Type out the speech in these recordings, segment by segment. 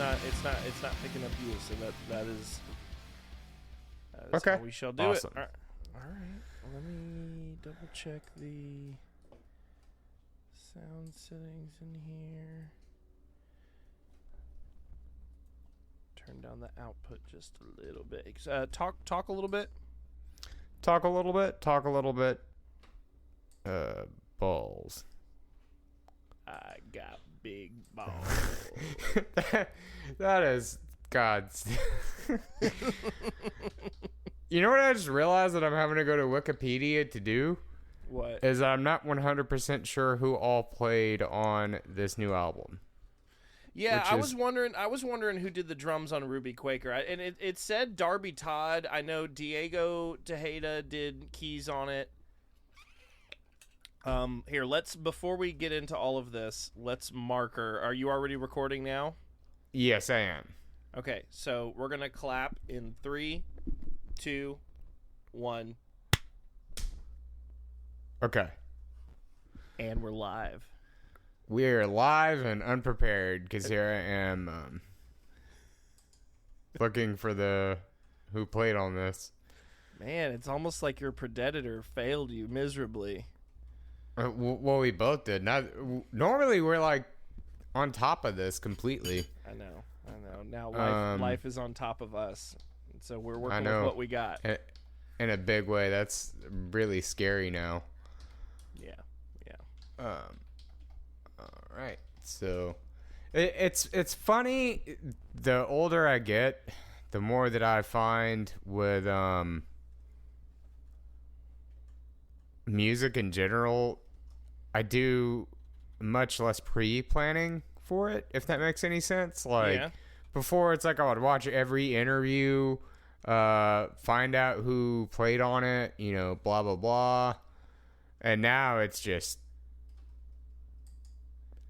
It's not picking up you. So that is okay. How we shall do Awesome. it. All right. Let me double check the sound settings in here. Turn down the output just a little bit. Talk a little bit. Talk a little bit. Balls. I got big balls. That is God's. You know what I just realized that I'm having to go to Wikipedia to do? What? Is I'm not 100% sure who all played on this new album. Yeah, I was wondering who did the drums on Ruby Quaker. And it said Darby Todd. I know Diego Tejeda did keys on it. Here, before we get into all of this, let's marker. Are you already recording now? Yes, I am. Okay, so we're going to clap in 3, 2, 1. Okay. And we're live. We're live and unprepared because here I am looking for who played on this. Man, it's almost like your Predator failed you miserably. Well, we both did. Normally, we're like on top of this completely. I know. Now life is on top of us, so we're working with what we got. In a big way, that's really scary now. Yeah. All right. So, it's funny. The older I get, the more that I find with music in general, I do much less pre-planning for it, if that makes any sense. Like, before, it's like I would watch every interview, find out who played on it, blah, blah, blah. And now it's just,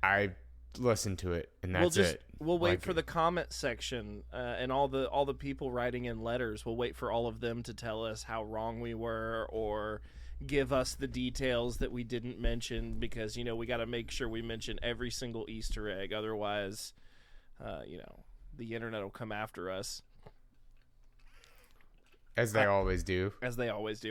I listen to it, and that's it. We'll wait for the comment section and all the people writing in letters. We'll wait for all of them to tell us how wrong we were or give us the details that we didn't mention, because we got to make sure we mention every single Easter egg. Otherwise, the internet will come after us, as they always do.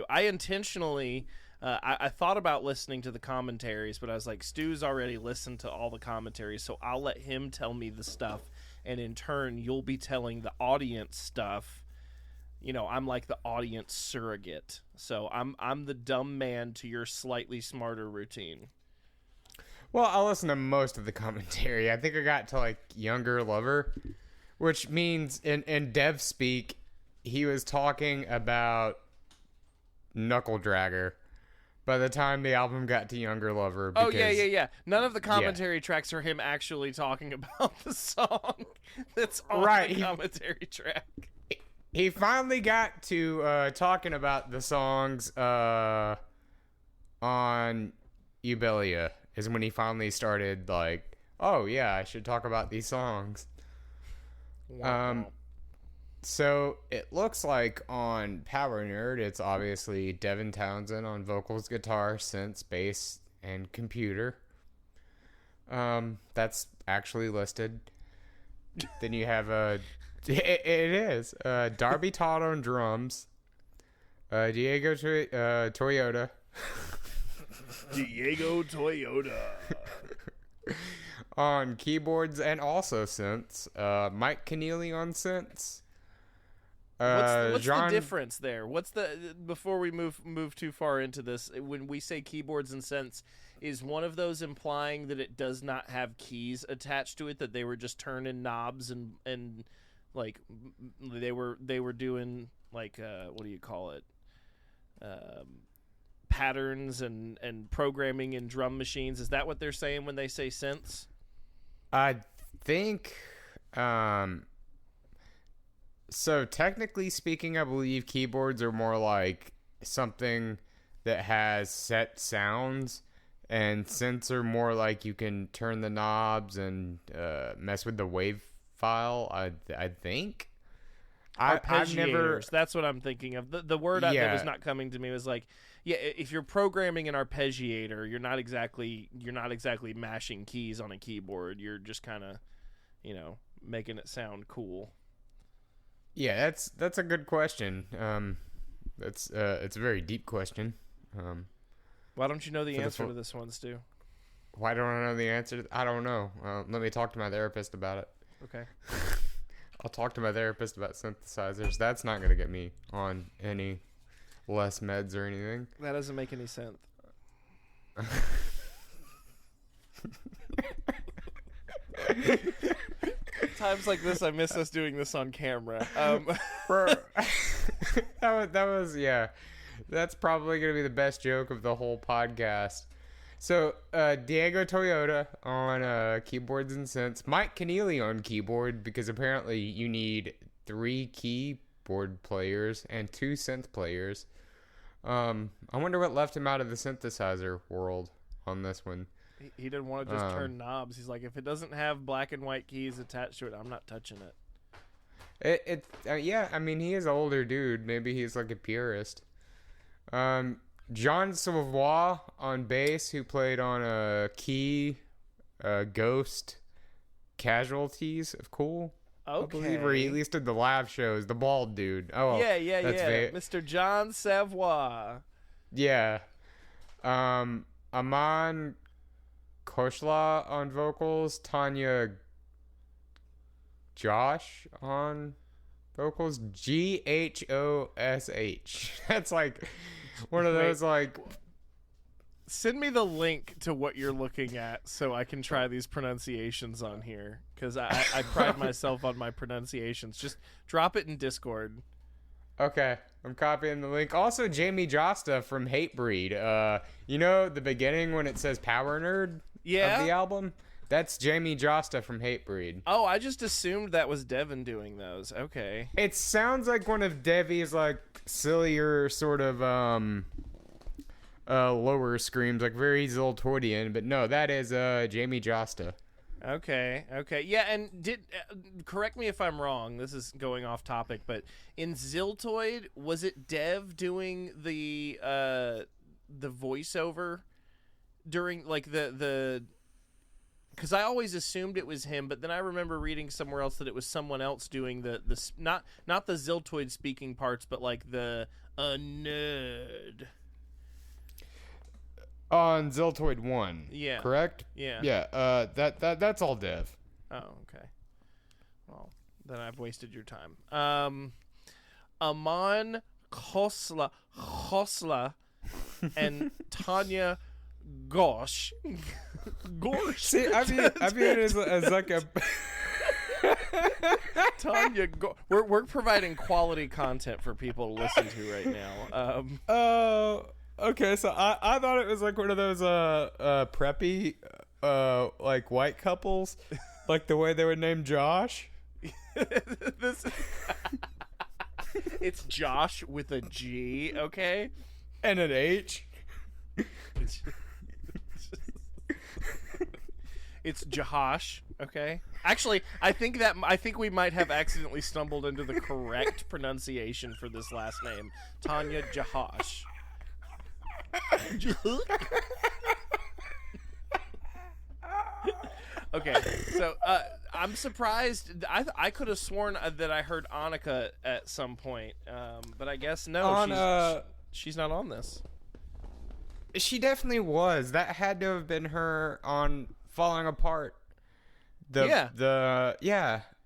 I intentionally I thought about listening to the commentaries, but I was like, Stu's already listened to all the commentaries, so I'll let him tell me the stuff, and in turn you'll be telling the audience stuff. I'm like the audience surrogate. So I'm the dumb man to your slightly smarter routine. Well, I listen to most of the commentary. I think I got to like Younger Lover, which means in dev speak, he was talking about Knuckle Dragger by the time the album got to Younger Lover. Because, yeah. None of the commentary tracks are him actually talking about the song that's on the commentary track. He finally got to talking about the songs on Eubelia is when he finally started like, oh yeah, I should talk about these songs. Wow. So it looks like on Powernerd, it's obviously Devin Townsend on vocals, guitar, synths, bass, and computer. That's actually listed. Then you have it is Darby Todd on drums, Diego Toyota. Diego Toyota. On keyboards and also synths. Mike Keneally on synths. What's the difference there? Before we move too far into this, when we say keyboards and synths, is one of those implying that it does not have keys attached to it, that they were just turning knobs and like they were doing like what do you call it? Patterns and programming in drum machines. Is that what they're saying when they say synths? I think so technically speaking, I believe keyboards are more like something that has set sounds, and synths are more like you can turn the knobs and mess with the wave file. I think. I've never. That's what I'm thinking of. The word that was not coming to me was like, if you're programming an arpeggiator, you're not exactly mashing keys on a keyboard. You're just kind of, making it sound cool? Yeah, that's a good question. It's a very deep question. Why don't you know the answer to this one, Stu? Why don't I know the answer? I don't know. Let me talk to my therapist about it. Okay. I'll talk to my therapist about synthesizers. That's not going to get me on any less meds or anything. That doesn't make any sense. Times like this, I miss us doing this on camera. That was yeah. That's probably going to be the best joke of the whole podcast. So, Diego Toyota on keyboards and synths. Mike Keneally on keyboard, because apparently you need 3 keyboard players and 2 synth players. I wonder what left him out of the synthesizer world on this one. He didn't want to just turn knobs. He's like, if it doesn't have black and white keys attached to it, I'm not touching it. Yeah, I mean, he is an older dude. Maybe he's like a purist. John Savoy on bass, who played on a Ghost, Casualties of Cool. Okay. I believe, or he at least did the live shows. The bald dude. Oh, yeah. Mr. John Savoy. Yeah. Aman Koshla on vocals. Tanya Josh on vocals. Ghosh. That's like one of those like. Send me the link to what you're looking at so I can try these pronunciations on here, because I pride myself on my pronunciations. Just drop it in Discord. Okay, I'm copying the link. Also, Jamie Josta from Hatebreed. You know the beginning when it says Powernerd of the album? That's Jamie Josta from Hatebreed. Oh, I just assumed that was Devin doing those. Okay. It sounds like one of Devi's like sillier sort of lower screams, like very Ziltoidian, but no, that is Jamie Josta. Okay. Yeah, and correct me if I'm wrong, this is going off topic, but in Ziltoid, was it Dev doing the voiceover during like the because I always assumed it was him, but then I remember reading somewhere else that it was someone else doing the not the Ziltoid speaking parts, but like the nerd. On Ziltoid 1. Yeah. Correct? Yeah. Yeah. That's all Dev. Oh, okay. Well, then I've wasted your time. Aman Khosla and Tanya Gosh. See, I mean as like a Tanya we're providing quality content for people to listen to right now. Okay, so I thought it was like one of those preppy like white couples, like the way they would name Josh. It's Josh with a G, okay? And an H. It's Jahosh, okay? Actually, I think we might have accidentally stumbled into the correct pronunciation for this last name. Tanya Jahosh. Okay, so I'm surprised. I could have sworn that I heard Annika at some point, but I guess no. She's not on this. She definitely was. That had to have been her on Falling Apart. Yeah.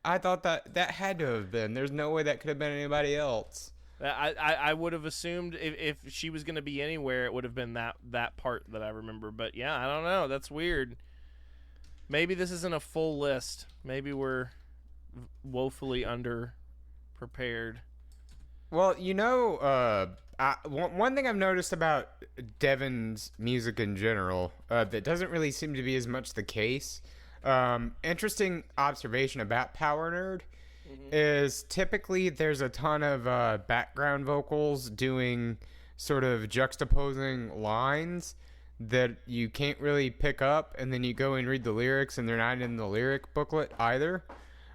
I thought that had to have been. There's no way that could have been anybody else. I would have assumed if she was going to be anywhere, it would have been that part that I remember. But yeah, I don't know. That's weird. Maybe this isn't a full list. Maybe we're woefully under-prepared. Well, you know, one thing I've noticed about Devin's music in general that doesn't really seem to be as much the case. Interesting observation about Powernerd. Is typically there's a ton of background vocals doing sort of juxtaposing lines that you can't really pick up, and then you go and read the lyrics and they're not in the lyric booklet either.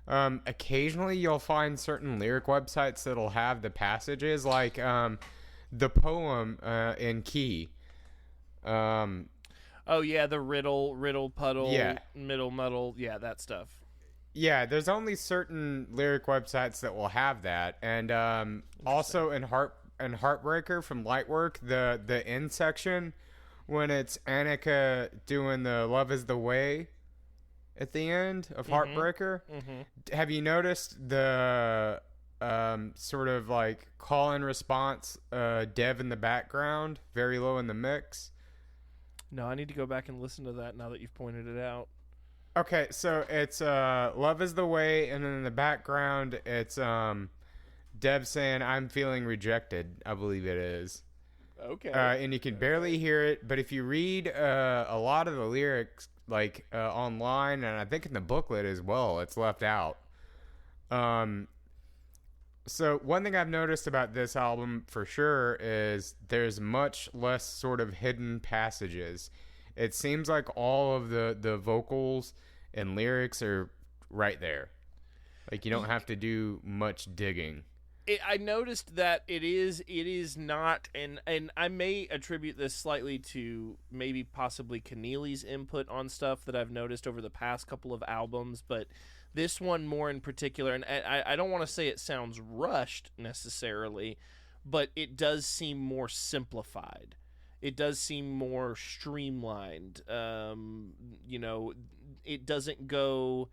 Occasionally you'll find certain lyric websites that'll have the passages like the poem in key. Oh yeah, the riddle puddle, yeah. middle muddle, yeah, that stuff. Yeah, there's only certain lyric websites that will have that, and also in Heartbreaker from Lightwork, the end section when it's Annika doing the "Love Is the Way" at the end of Heartbreaker. Have you noticed the sort of like call and response Dev in the background, very low in the mix? No, I need to go back and listen to that now that you've pointed it out. Okay, so it's "Love Is the Way," and then in the background it's Deb saying "I'm feeling rejected," I believe it is. Okay. And you can barely hear it, but if you read a lot of the lyrics like online, and I think in the booklet as well, it's left out. So one thing I've noticed about this album for sure is there's much less sort of hidden passages. It seems like all of the vocals and lyrics are right there. Like you don't have to do much digging. I noticed that it is not, and I may attribute this slightly to maybe possibly Keneally's input on stuff that I've noticed over the past couple of albums, but this one more in particular, and I don't want to say it sounds rushed necessarily, but it does seem more simplified. It does seem more streamlined. It doesn't go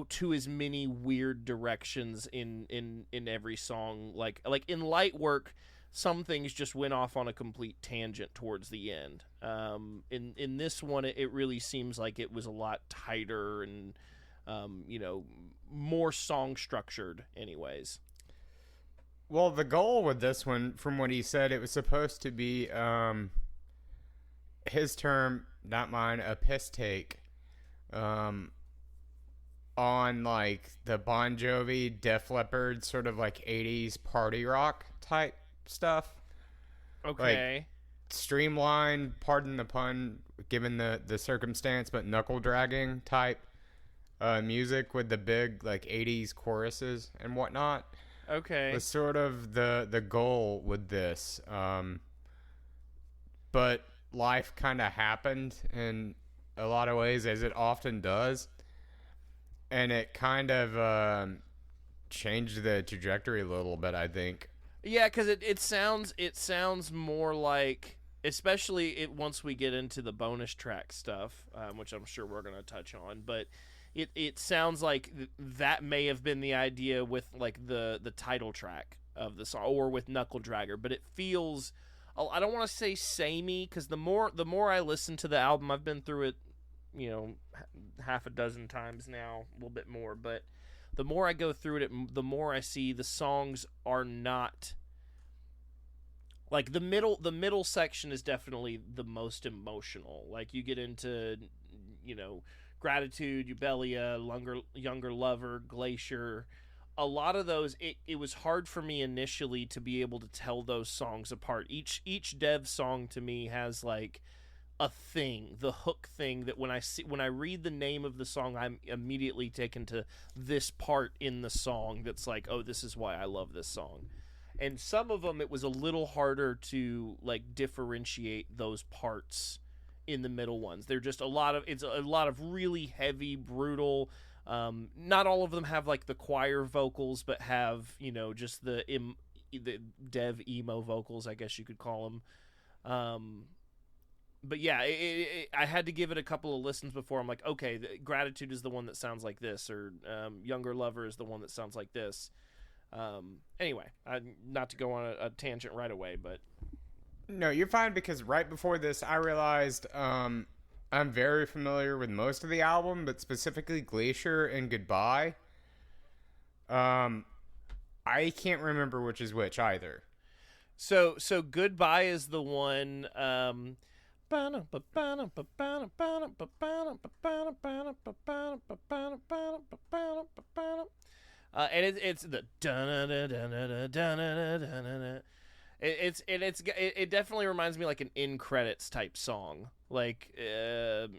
to as many weird directions in every song. Like in Lightwork, some things just went off on a complete tangent towards the end. In this one, it really seems like it was a lot tighter and more song structured anyways. Well, the goal with this one, from what he said, it was supposed to be his term, not mine, a piss take on like the Bon Jovi, Def Leppard sort of like 80s party rock type stuff. Okay. Like, streamlined, pardon the pun, given the circumstance, but knuckle dragging type music with the big like 80s choruses and whatnot. Okay. Was sort of the goal with this. But life kind of happened in a lot of ways, as it often does. And it kind of changed the trajectory a little bit, I think. Yeah, because it sounds more like, especially once we get into the bonus track stuff, which I'm sure we're going to touch on, but it sounds like that may have been the idea with like the title track of the song, or with Knuckle Dragger, but it feels, I don't want to say samey, because the more I listen to the album, I've been through it, half a dozen times now, a little bit more, but the more I go through it, the more I see the songs are not like the middle section is definitely the most emotional. Like you get into, Gratitude, Eubelia, Younger Lover, Glacier. A lot of those, it was hard for me initially to be able to tell those songs apart. Each Dev song to me has like a thing, the hook thing, that when I read the name of the song, I'm immediately taken to this part in the song that's like, oh, this is why I love this song. And some of them, it was a little harder to like differentiate those parts in the middle ones. They're just a lot of really heavy, brutal. Not all of them have like the choir vocals, but have just the Dev emo vocals, I guess you could call them. But yeah, I had to give it a couple of listens before I'm like, okay, Gratitude is the one that sounds like this, or Younger Lover is the one that sounds like this. Anyway, not to go on a tangent right away, but no, you're fine, because right before this, I realized I'm very familiar with most of the album, but specifically Glacier and Goodbye. I can't remember which is which either. So Goodbye is the one. And it's the it definitely reminds me like an in credits type song, like your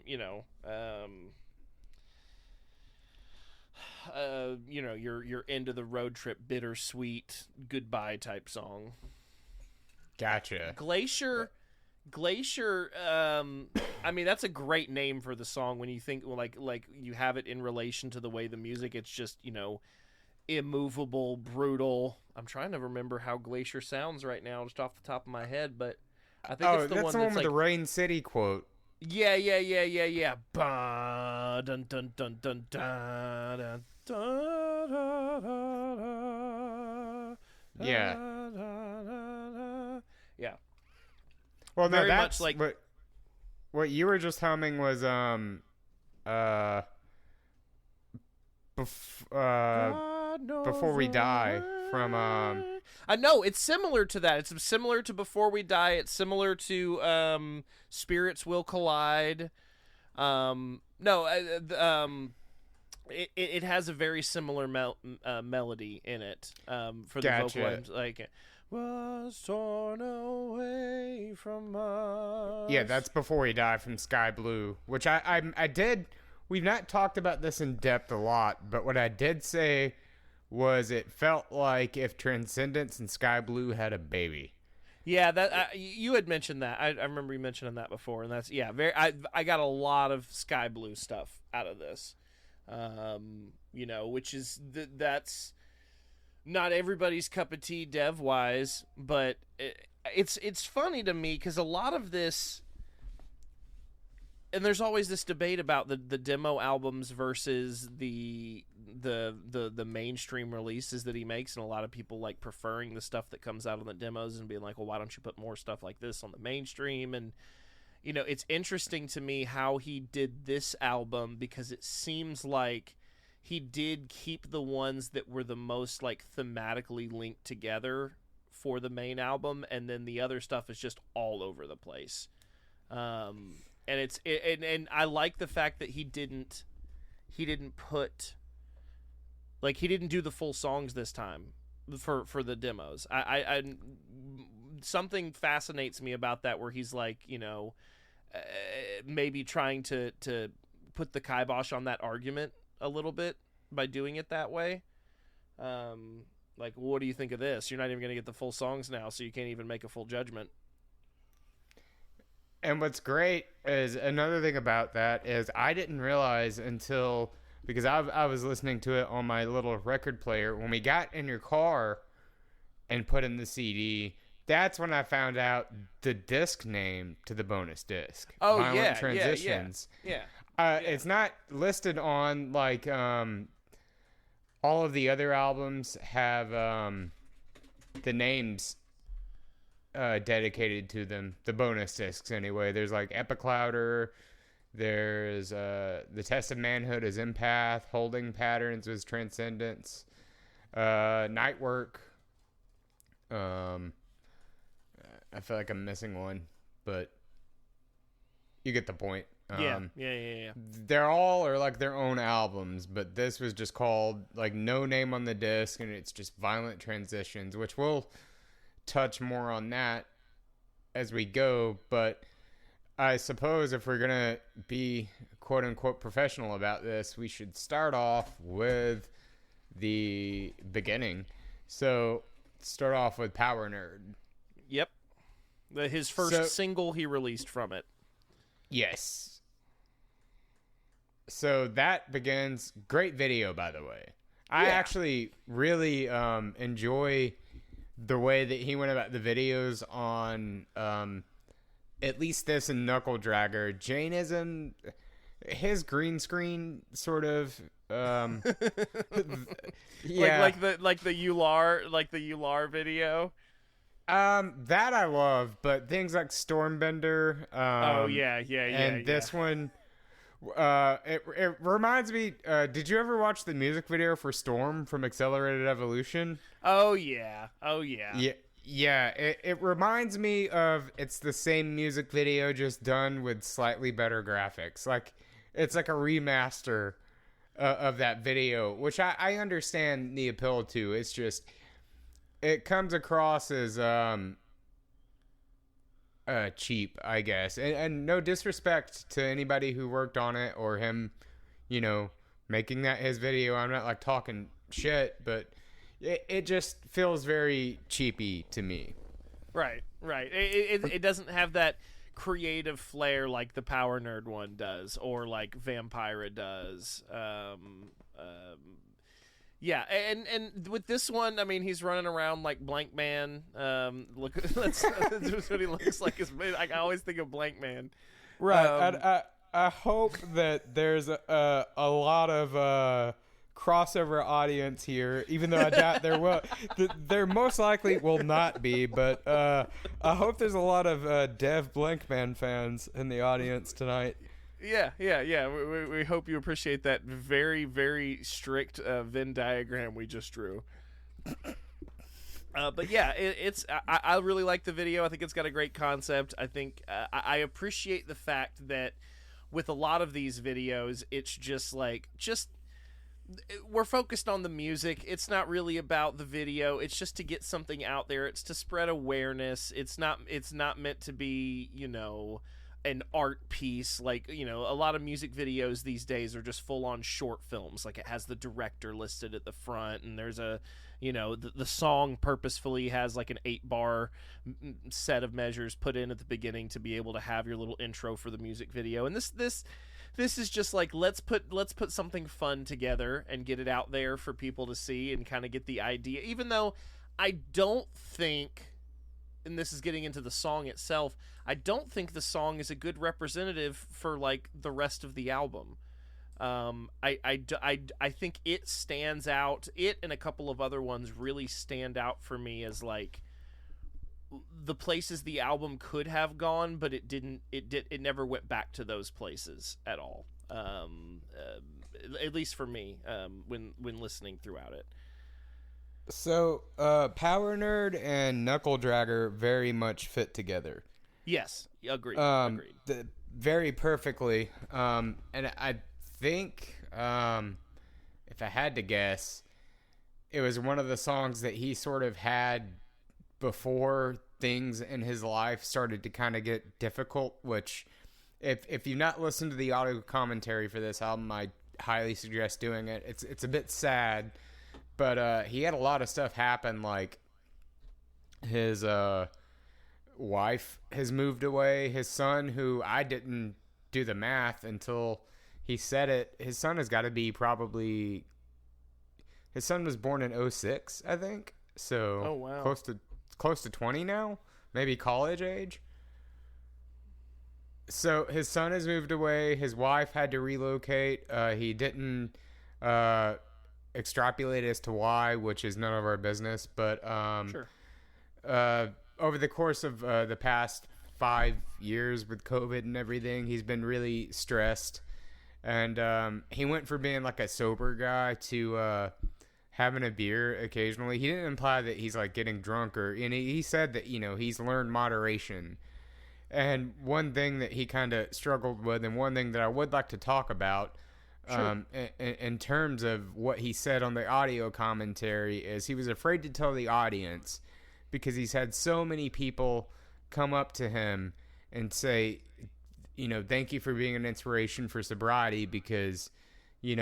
end of the road trip bittersweet goodbye type song. Gotcha. Glacier Glacier, I mean, that's a great name for the song when you think like you have it in relation to the way the music, it's just, immovable, brutal. I'm trying to remember how Glacier sounds right now just off the top of my head, but I think it's the that's one the that's one with like the Rain City quote. yeah. Ba dun dun dun dun da da da da da. Yeah. Yeah. Well, no, Very that's much like what you were just humming was Before We Die from I know it's similar to that. It's similar to Before We Die. It's similar to Spirits Will Collide. It has a very similar melody in it for the Gotcha. vocal lines, like was torn away from us. Yeah, that's Before We Die from Sky Blue, which I did. We've not talked about this in depth a lot, but what I did say was it felt like if Transcendence and Sky Blue had a baby. Yeah, that you had mentioned that. I remember you mentioning that before, and that's very. I got a lot of Sky Blue stuff out of this, which is that's not everybody's cup of tea dev wise, but it's funny to me because a lot of this. And there's always this debate about the demo albums versus the mainstream releases that he makes, and a lot of people like preferring the stuff that comes out on the demos and being like, well, why don't you put more stuff like this on the mainstream? And it's interesting to me how he did this album, because it seems like he did keep the ones that were the most like thematically linked together for the main album, and then the other stuff is just all over the place. And I like the fact that he didn't put, like, he didn't do the full songs this time for the demos. I something fascinates me about that, where he's like, maybe trying to put the kibosh on that argument a little bit by doing it that way. Like, what do you think of this? You're not even going to get the full songs now, so you can't even make a full judgment. And what's great is another thing about that is I didn't realize until, because I was listening to it on my little record player, when we got in your car and put in the CD, that's when I found out the disc name to the bonus disc. Oh, Violent Transitions. Yeah. It's not listed on, like, all of the other albums have the names dedicated to them, the bonus discs anyway. There's like Epiclouder, there's The Test of Manhood is Empath, Holding Patterns is Transcendence, Nightwork. I feel like I'm missing one, but you get the point. Yeah. They're all are like their own albums, but this was just called like no name on the disc, and it's just Violent Transitions, which we'll touch more on that as we go. But I suppose if we're gonna be quote unquote professional about this, we should start off with the beginning. So start off with Powernerd. Yep. His first single he released from it. Yes. So that begins. Great video, by the way. I actually really enjoy the way that he went about the videos on at least this and Knuckle Dragger. Jainism, his green screen sort of yeah. like the Ular video. That I love, but things like Stormbender, and this one, it reminds me. Did you ever watch the music video for Storm from Accelerated Evolution? Oh yeah. Yeah. It reminds me of. It's the same music video, just done with slightly better graphics. Like it's like a remaster of that video, which I understand the appeal to. It's just. It comes across as cheap, I guess. And no disrespect to anybody who worked on it or him, making that his video. I'm not like talking shit, but it just feels very cheapy to me. Right. It doesn't have that. creative flair like the Powernerd one does, or like Vampira does. Yeah, and with this one, I mean, he's running around like Blank Man. Look, that's what he looks like. I always think of Blank Man. Right. I hope that there's a lot of crossover audience here, even though I doubt there will. There most likely will not be, but I hope there's a lot of Dev Blankman fans in the audience tonight. Yeah. We hope you appreciate that very, very strict Venn diagram we just drew. But yeah, I really like the video. I think it's got a great concept. I think I appreciate the fact that with a lot of these videos, it's just we're focused on the music. It's not really about the video. It's just to get something out there. It's to spread awareness. It's not meant to be, an art piece. Like, a lot of music videos these days are just full on short films. Like, it has the director listed at the front, and there's the song purposefully has like an 8-bar set of measures put in at the beginning to be able to have your little intro for the music video. And this is just like, let's put something fun together and get it out there for people to see and kind of get the idea. Even though I don't think, and this is getting into the song itself, I don't think the song is a good representative for like the rest of the album. I think it stands out. It and a couple of other ones really stand out for me as like the places the album could have gone, but it didn't. It never went back to those places at all. At least for me, when listening throughout it. So, Powernerd and Knuckle Dragger very much fit together. Yes, agreed. Very perfectly. And I think, if I had to guess, it was one of the songs that he sort of had before things in his life started to kind of get difficult, which if you've not listened to the audio commentary for this album, I highly suggest doing it. It's a bit sad, but he had a lot of stuff happen, like his wife has moved away, his son, who I didn't do the math until he said it, his son has got to be probably, his son was born in 2006, I think, so oh, wow. close to 20 now, maybe college age. So his son has moved away, his wife had to relocate. He didn't extrapolate as to why, which is none of our business, but sure. Over the course of the past 5 years with COVID and everything, he's been really stressed. And he went from being like a sober guy to having a beer occasionally. He didn't imply that he's like getting drunk, and he said that, he's learned moderation. And one thing that he kind of struggled with, and one thing that I would like to talk about, sure, in terms of what he said on the audio commentary, is he was afraid to tell the audience because he's had so many people come up to him and say, thank you for being an inspiration for sobriety, because, they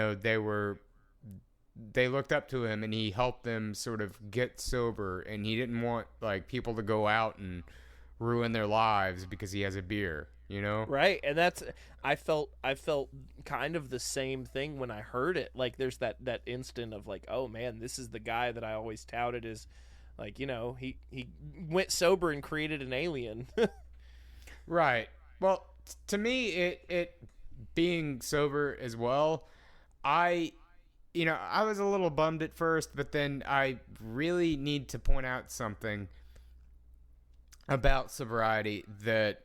looked up to him and he helped them sort of get sober, and he didn't want like people to go out and ruin their lives because he has a beer, Right. And I felt kind of the same thing when I heard it. Like, there's that instant of like, oh man, this is the guy that I always touted as like, he went sober and created an alien. Right. Well, to me, it being sober as well, I was a little bummed at first, but then I really need to point out something about sobriety, that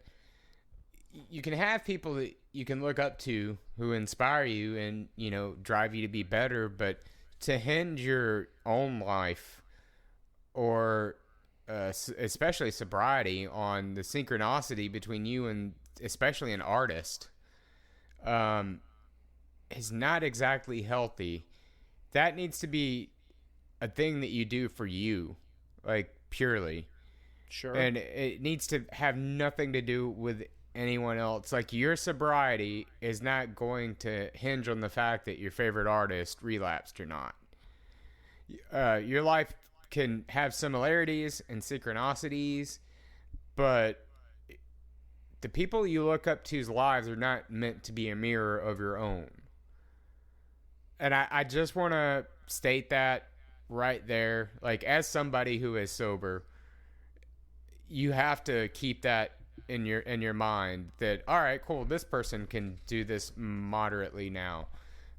you can have people that you can look up to who inspire you and, drive you to be better, but to hinge your own life or especially sobriety on the synchronicity between you and especially an artist is not exactly healthy. That needs to be a thing that you do for you, like purely. Sure. And it needs to have nothing to do with anyone else. Like, your sobriety is not going to hinge on the fact that your favorite artist relapsed or not. Your life can have similarities and synchronicities, but the people you look up to's lives are not meant to be a mirror of your own. And I just want to state that right there. Like, as somebody who is sober, you have to keep that in your mind that, all right, cool, this person can do this moderately now.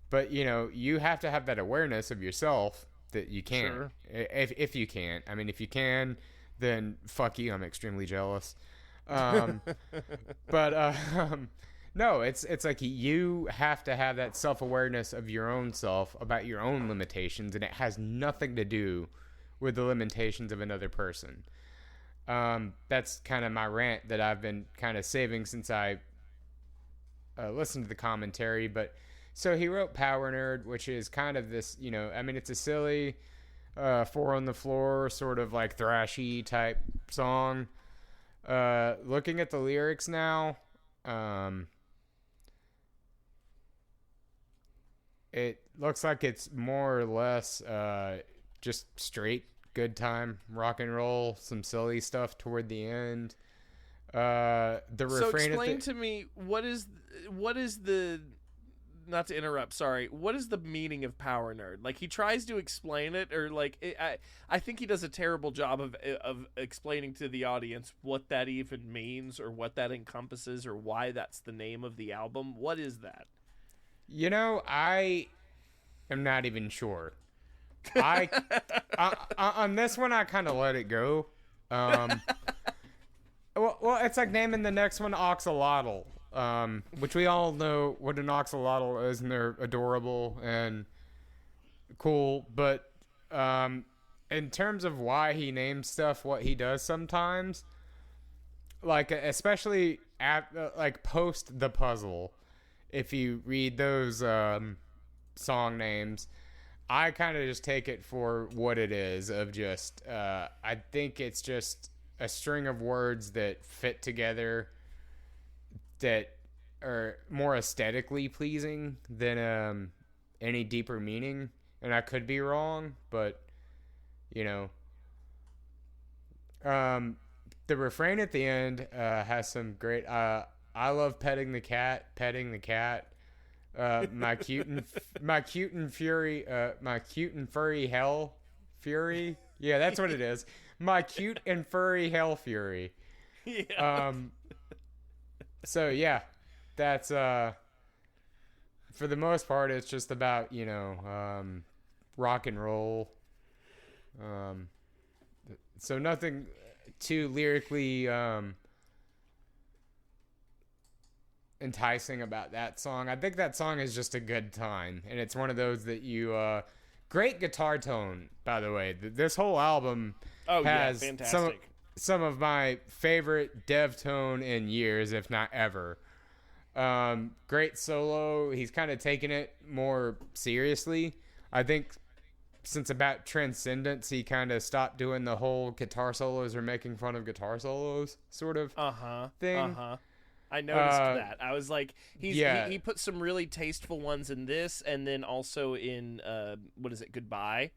But, you know, you have to have that awareness of yourself that you can. Sure. If you can. I mean, if you can, then fuck you. I'm extremely jealous. But no, it's like you have to have that self-awareness of your own self about your own limitations, and it has nothing to do with the limitations of another person. That's kind of my rant that I've been kind of saving since I listened to the commentary. But so he wrote Powernerd, which is kind of this, you know, I mean, it's a silly four on the floor sort of like thrashy type song. Looking at the lyrics now, it looks like it's more or less just straight good time rock and roll, some silly stuff toward the end. The refrain. So explain to me what is the, not to interrupt, sorry, what is the meaning of Powernerd? Like, he tries to explain it, or like I think he does a terrible job of explaining to the audience what that even means, or what that encompasses, or why that's the name of the album. What is that? You know, I am not even sure. I on this one I kind of let it go. Well, it's like naming the next one Oxalotl. Which we all know what an axolotl is, and they're adorable and cool. But in terms of why he names stuff what he does sometimes, like especially like post the puzzle, if you read those song names, I kind of just take it for what it is, of just I think it's just a string of words that fit together that are more aesthetically pleasing than any deeper meaning. And I could be wrong, but you know, the refrain at the end has some great I love petting the cat, my cute and furry hell fury. Yeah, that's what it is. My cute and furry hell fury. Yeah. So yeah, that's for the most part it's just about, you know, rock and roll. So nothing too lyrically enticing about that song. I think that song is just a good time, and it's one of those that you great guitar tone, by the way. This whole album has fantastic. Some of my favorite Dev tone in years, if not ever. Great solo. He's kind of taken it more seriously. I think since about Transcendence, he kind of stopped doing the whole guitar solos or making fun of guitar solos sort of thing. I noticed that. I was like, he put some really tasteful ones in this, and then also in what is it, Goodbye?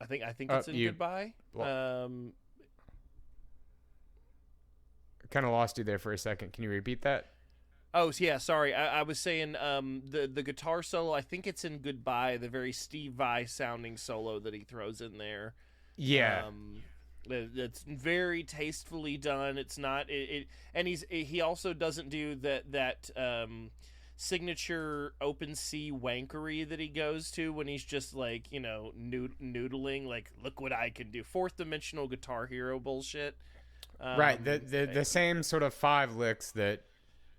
I think it's in Goodbye. Kind of lost you there for a second. Can you repeat that? Oh yeah, sorry. I was saying the guitar solo. I think it's in Goodbye, the very Steve Vai sounding solo that he throws in there. Yeah. It's very tastefully done. It's not and he also doesn't do that signature open C wankery that he goes to when he's just like, you know, noodling, like, look what I can do, fourth dimensional Guitar Hero bullshit. Right, the same sort of 5 licks that,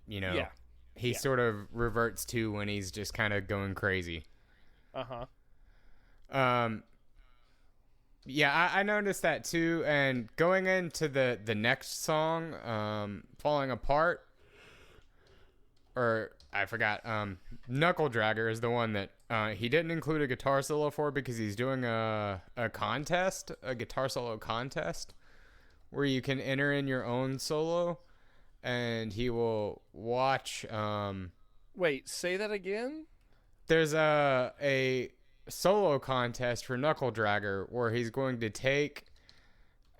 you know, he sort of reverts to when he's just kind of going crazy. Yeah, I noticed that too. And going into the next song, Falling Apart, or I forgot, Knuckle Dragger is the one that he didn't include a guitar solo for, because he's doing a contest, a guitar solo contest, where you can enter in your own solo, and he will watch. Wait, say that again? There's a solo contest for Knuckle Dragger where he's going to take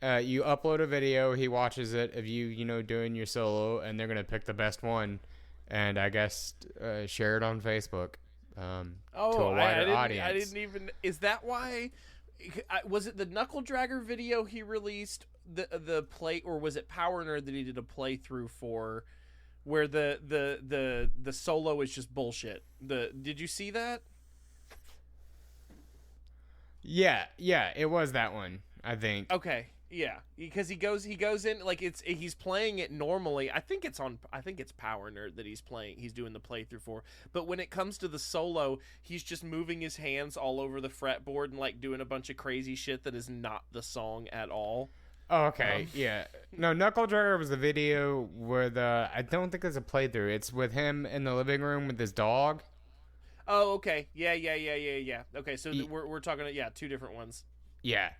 You upload a video, he watches it of you, doing your solo, and they're gonna pick the best one, and I guess share it on Facebook to a wider audience. I didn't even. Is that why? Was it the Knuckle Dragger video he released the play, or was it Powernerd that he did a playthrough for, where the solo is just bullshit? Did you see that? Yeah, it was that one, I think. Okay, yeah, because he goes in like he's playing it normally. I think it's Powernerd that he's doing the playthrough for. But when it comes to the solo, he's just moving his hands all over the fretboard and like doing a bunch of crazy shit that is not the song at all. Oh, okay, yeah. No, Knuckle Dragger was the video with I don't think it's a playthrough. It's with him in the living room with his dog. Oh, okay. Yeah. Okay, so we're talking, two different ones. Yeah.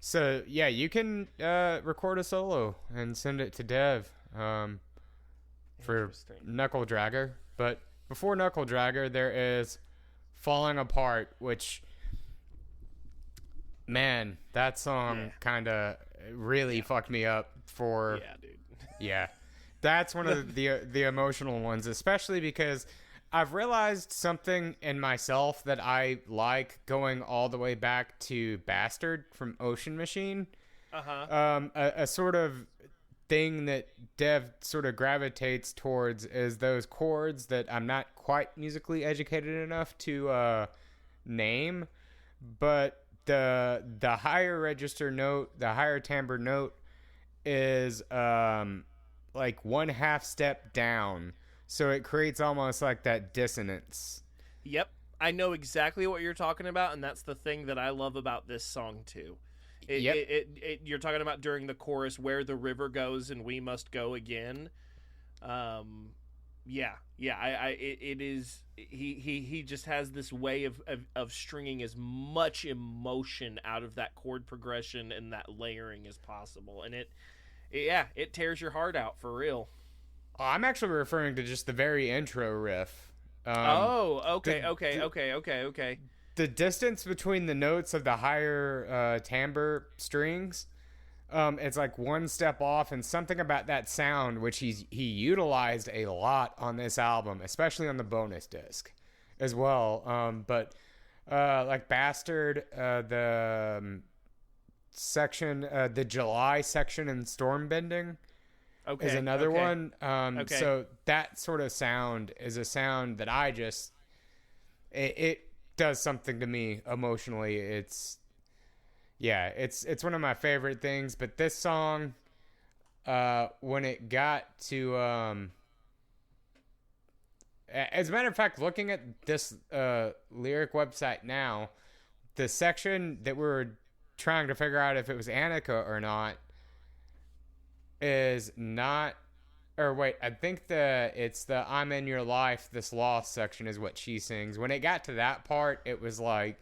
So, yeah, you can record a solo and send it to Dev for Knuckle Dragger. But before Knuckle Dragger, there is Falling Apart, which, man, that song kind of really fucked me up for... Yeah, dude. Yeah. That's one of the emotional ones, especially because... I've realized something in myself that I like, going all the way back to Bastard from Ocean Machine. A sort of thing that Dev sort of gravitates towards is those chords that I'm not quite musically educated enough to name, but the higher register note, the higher timbre note is like 1/2 step down. So it creates almost like that dissonance. Yep. I know exactly what you're talking about, and that's the thing that I love about this song, too. You're talking about during the chorus, where the river goes and we must go again. It is... He just has this way of stringing as much emotion out of that chord progression and that layering as possible. And it tears your heart out, for real. I'm actually referring to just the very intro riff. Okay. The distance between the notes of the higher timbre strings, it's like one step off, and something about that sound, which he utilized a lot on this album, especially on the bonus disc as well. But like Bastard, the section, the July section in Stormbending, is another one. So that sort of sound is a sound that I just... It does something to me emotionally. It's one of my favorite things. But this song, when it got to... as a matter of fact, looking at this lyric website now, the section that we were trying to figure out if it was Annika or not is not, or wait, I think it's the I'm in your life, this lost section is what she sings. When it got to that part, it was like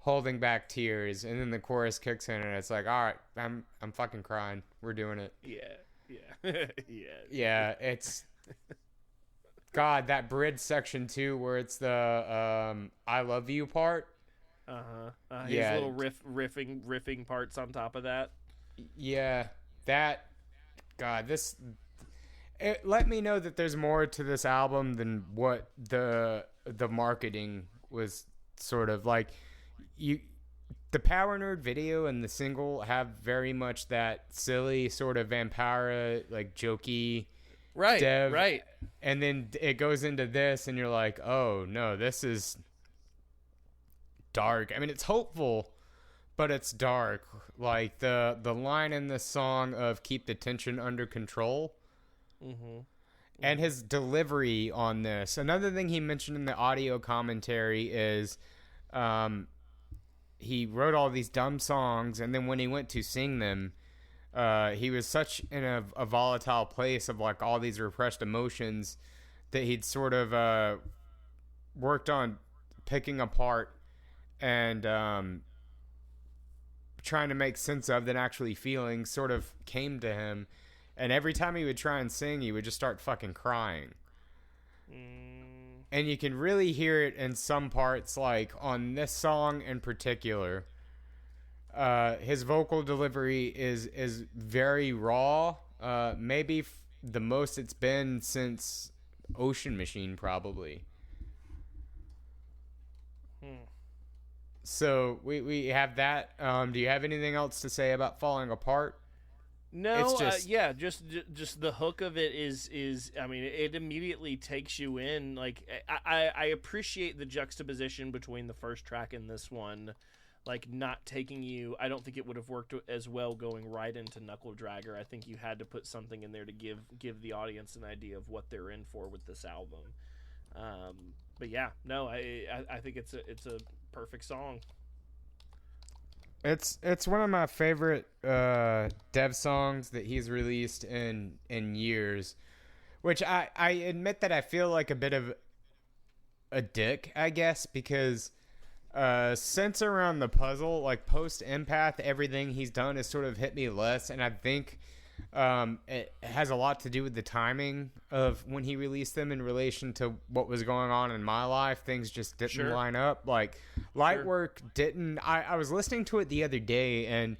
holding back tears, and then the chorus kicks in, and it's like, all right, I'm fucking crying. We're doing it. Yeah. It's God, that bridge section too, where it's the I love you part. His little riffing parts on top of that. Yeah, that. God, it let me know that there's more to this album than what the marketing was sort of like. The Powernerd video and the single have very much that silly sort of Vampira, like jokey, Dev, right. And then it goes into this, and you're like, oh no, this is dark. I mean, it's hopeful, but it's dark. Like the line in this song of "keep the tension under control," and his delivery on this. Another thing he mentioned in the audio commentary is, he wrote all these dumb songs, and then when he went to sing them, he was such in a volatile place of like all these repressed emotions that he'd sort of worked on picking apart and trying to make sense of, than actually feeling, sort of came to him. And every time he would try and sing, he would just start fucking crying. And you can really hear it in some parts, like on this song in particular. his vocal delivery is very raw. Maybe the most it's been since Ocean Machine, probably. So we have that. Do you have anything else to say about Falling Apart? No, It's just just the hook of it is I mean, it immediately takes you in. Like I appreciate the juxtaposition between the first track and this one, like not taking you. I don't think it would have worked as well going right into Knuckle Dragger. I think you had to put something in there to give the audience an idea of what they're in for with this album. But yeah, no, I think it's a perfect song. It's one of my favorite Dev songs that he's released in years, which I admit that I feel like a bit of a dick, I guess, because since Around the Puzzle, like post Empath, everything he's done has sort of hit me less, and I think it has a lot to do with the timing of when he released them in relation to what was going on in my life. Things just didn't line up. Like Lightwork didn't. I was listening to it the other day, and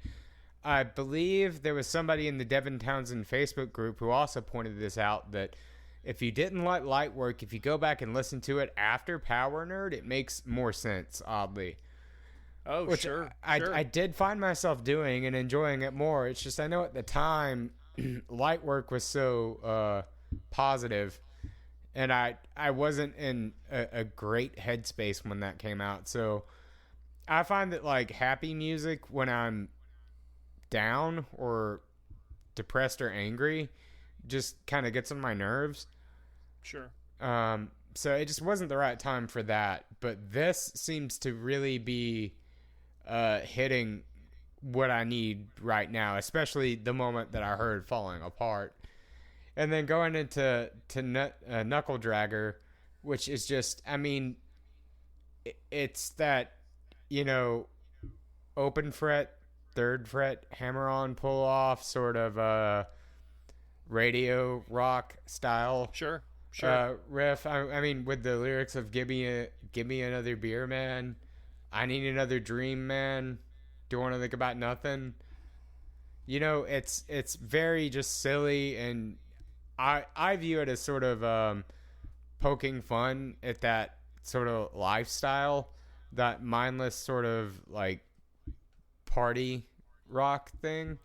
I believe there was somebody in the Devin Townsend Facebook group who also pointed this out, that if you didn't like Lightwork, if you go back and listen to it after Powernerd, it makes more sense, oddly. Oh, which sure. I did find myself doing and enjoying it more. It's just I know at the time, Lightwork was so positive, and I wasn't in a great headspace when that came out. So I find that like happy music when I'm down or depressed or angry just kind of gets on my nerves. Sure. So it just wasn't the right time for that. But this seems to really be hitting what I need right now, especially the moment that I heard Falling Apart. And then going into Knuckle Dragger, which is just, I mean, it's that, open fret, third fret, hammer on, pull off sort of radio rock style. Sure. Riff. I mean, with the lyrics of give me another beer, man. I need another dream, man. Do you want to think about nothing? It's very just silly, and I view it as sort of poking fun at that sort of lifestyle, that mindless sort of like party rock thing.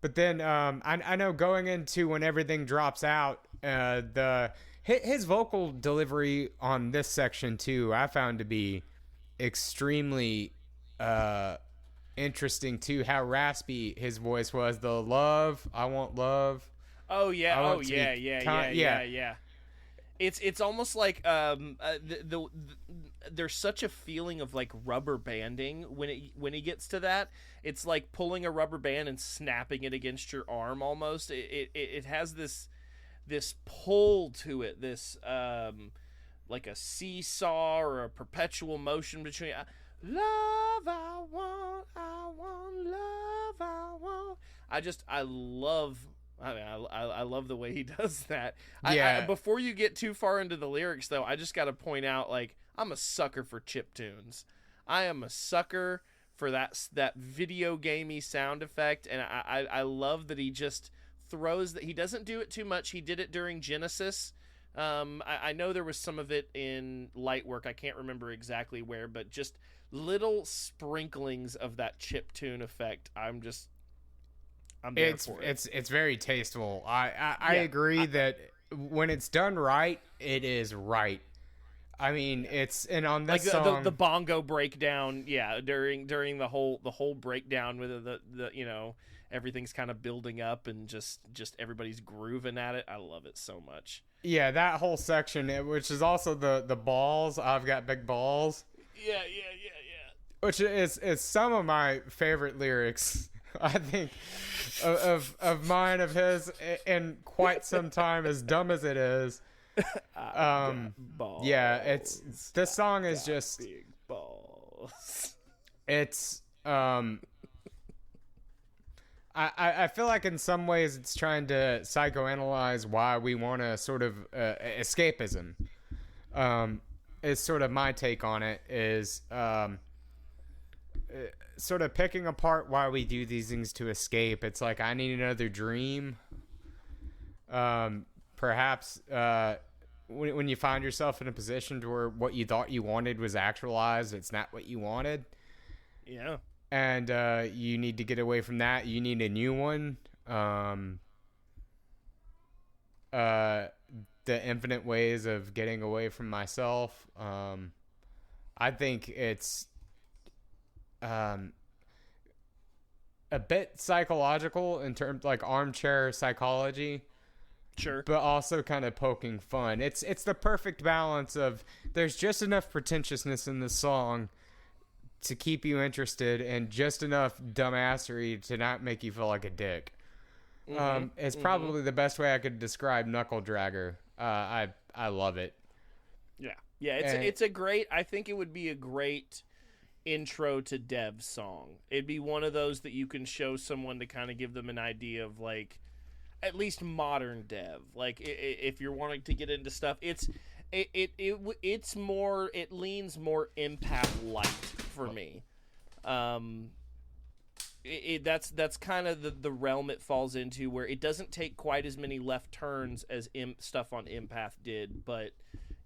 But then I know going into When Everything Drops Out, his vocal delivery on this section too, I found to be extremely interesting too. How raspy his voice was. The love, I want love. Oh yeah, yeah. It's almost like there's such a feeling of like rubber banding when he gets to that. It's like pulling a rubber band and snapping it against your arm almost. It has this pull to it, this like a seesaw or a perpetual motion between love I want, love I want. I love the way he does that. Yeah. Before you get too far into the lyrics, though, I just got to point out, like, I'm a sucker for chip tunes. I am a sucker for that video gamey sound effect, and I love that he just throws that. He doesn't do it too much. He did it during Genesis. I know there was some of it in Lightwork. I can't remember exactly where, but just little sprinklings of that chip tune effect. I'm there for it. It's very tasteful. I agree that when it's done right, it is right. I mean, and on this like song, the bongo breakdown, during the whole breakdown with the everything's kind of building up and just everybody's grooving at it. I love it so much. Yeah, that whole section, which is also the balls. I've got big balls. Yeah. Which is some of my favorite lyrics, I think, of mine, of his, in quite some time, as dumb as it is. Yeah, this song is just big balls. It's I feel like in some ways it's trying to psychoanalyze why we want to sort of escapism. Is sort of my take on it. Is sort of picking apart why we do these things to escape. It's like, I need another dream. Perhaps when you find yourself in a position to where what you thought you wanted was actualized, it's not what you wanted. Yeah. And you need to get away from that. You need a new one. The infinite ways of getting away from myself. I think it's a bit psychological in terms like armchair psychology. Sure. But also kind of poking fun. It's the perfect balance of there's just enough pretentiousness in the song to keep you interested and just enough dumbassery to not make you feel like a dick. It's probably the best way I could describe Knuckle Dragger. I love it. Yeah. Yeah, it's a great, I think it would be a great intro to Dev's song. It'd be one of those that you can show someone to kind of give them an idea of like at least modern Dev. Like if you're wanting to get into stuff, it's more, it leans more empath light for me. That's kind of the realm it falls into, where it doesn't take quite as many left turns as stuff on Empath did, but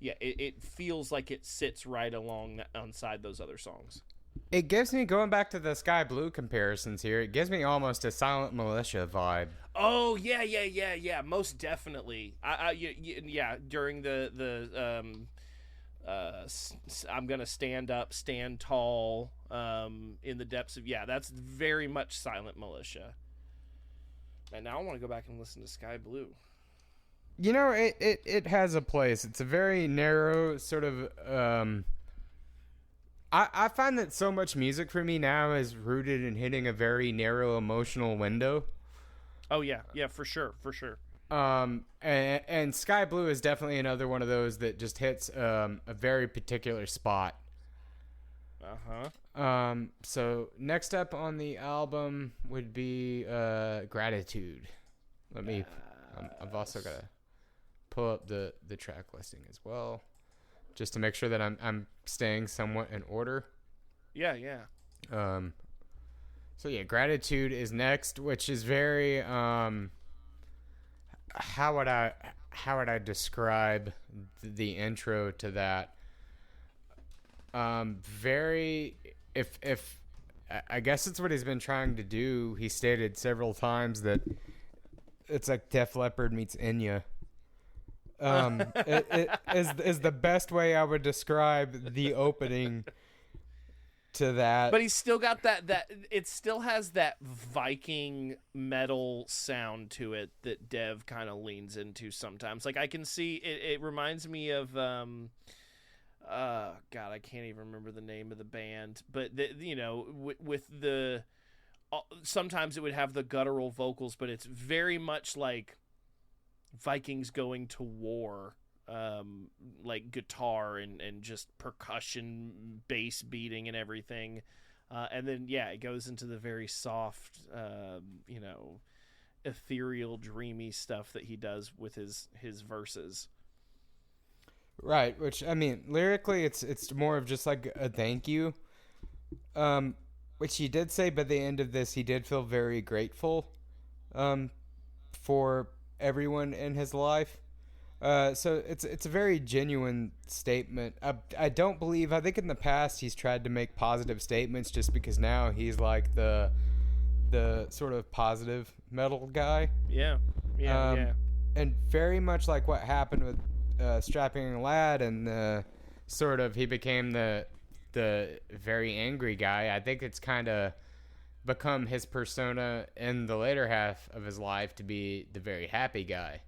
yeah, it feels like it sits right alongside those other songs. It gives me, going back to the Sky Blue comparisons here, it gives me almost a Silent Militia vibe. Oh yeah, most definitely. Yeah, during the I'm gonna stand up, stand tall, in the depths of, yeah, that's very much Silent Militia. And now I want to go back and listen to Sky Blue. You know, it has a place. It's a very narrow sort of. I find that so much music for me now is rooted in hitting a very narrow emotional window. Oh yeah, for sure. And Sky Blue is definitely another one of those that just hits a very particular spot. So next up on the album would be Gratitude. I've also got to pull up the track listing as well, just to make sure that I'm staying somewhat in order. Yeah. So yeah, Gratitude is next, which is very how would I describe the intro to that? Very, if I guess it's what he's been trying to do. He stated several times that it's like Def Leppard meets Enya. It is the best way I would describe the opening to that. But he's still got that it still has that Viking metal sound to it that Dev kind of leans into sometimes. Like I can see it reminds me of God, I can't even remember the name of the band, but with the sometimes it would have the guttural vocals, but it's very much like Vikings going to war, like guitar and just percussion, bass beating and everything. And then, yeah, it goes into the very soft, ethereal, dreamy stuff that he does with his verses. Right, which, I mean, lyrically, it's more of just like a thank you, which he did say by the end of this, he did feel very grateful for everyone in his life. So it's a very genuine statement. I think in the past he's tried to make positive statements just because now he's like the sort of positive metal guy. Yeah. And very much like what happened with Strapping Lad and sort of he became the very angry guy. I think it's kind of become his persona in the later half of his life to be the very happy guy.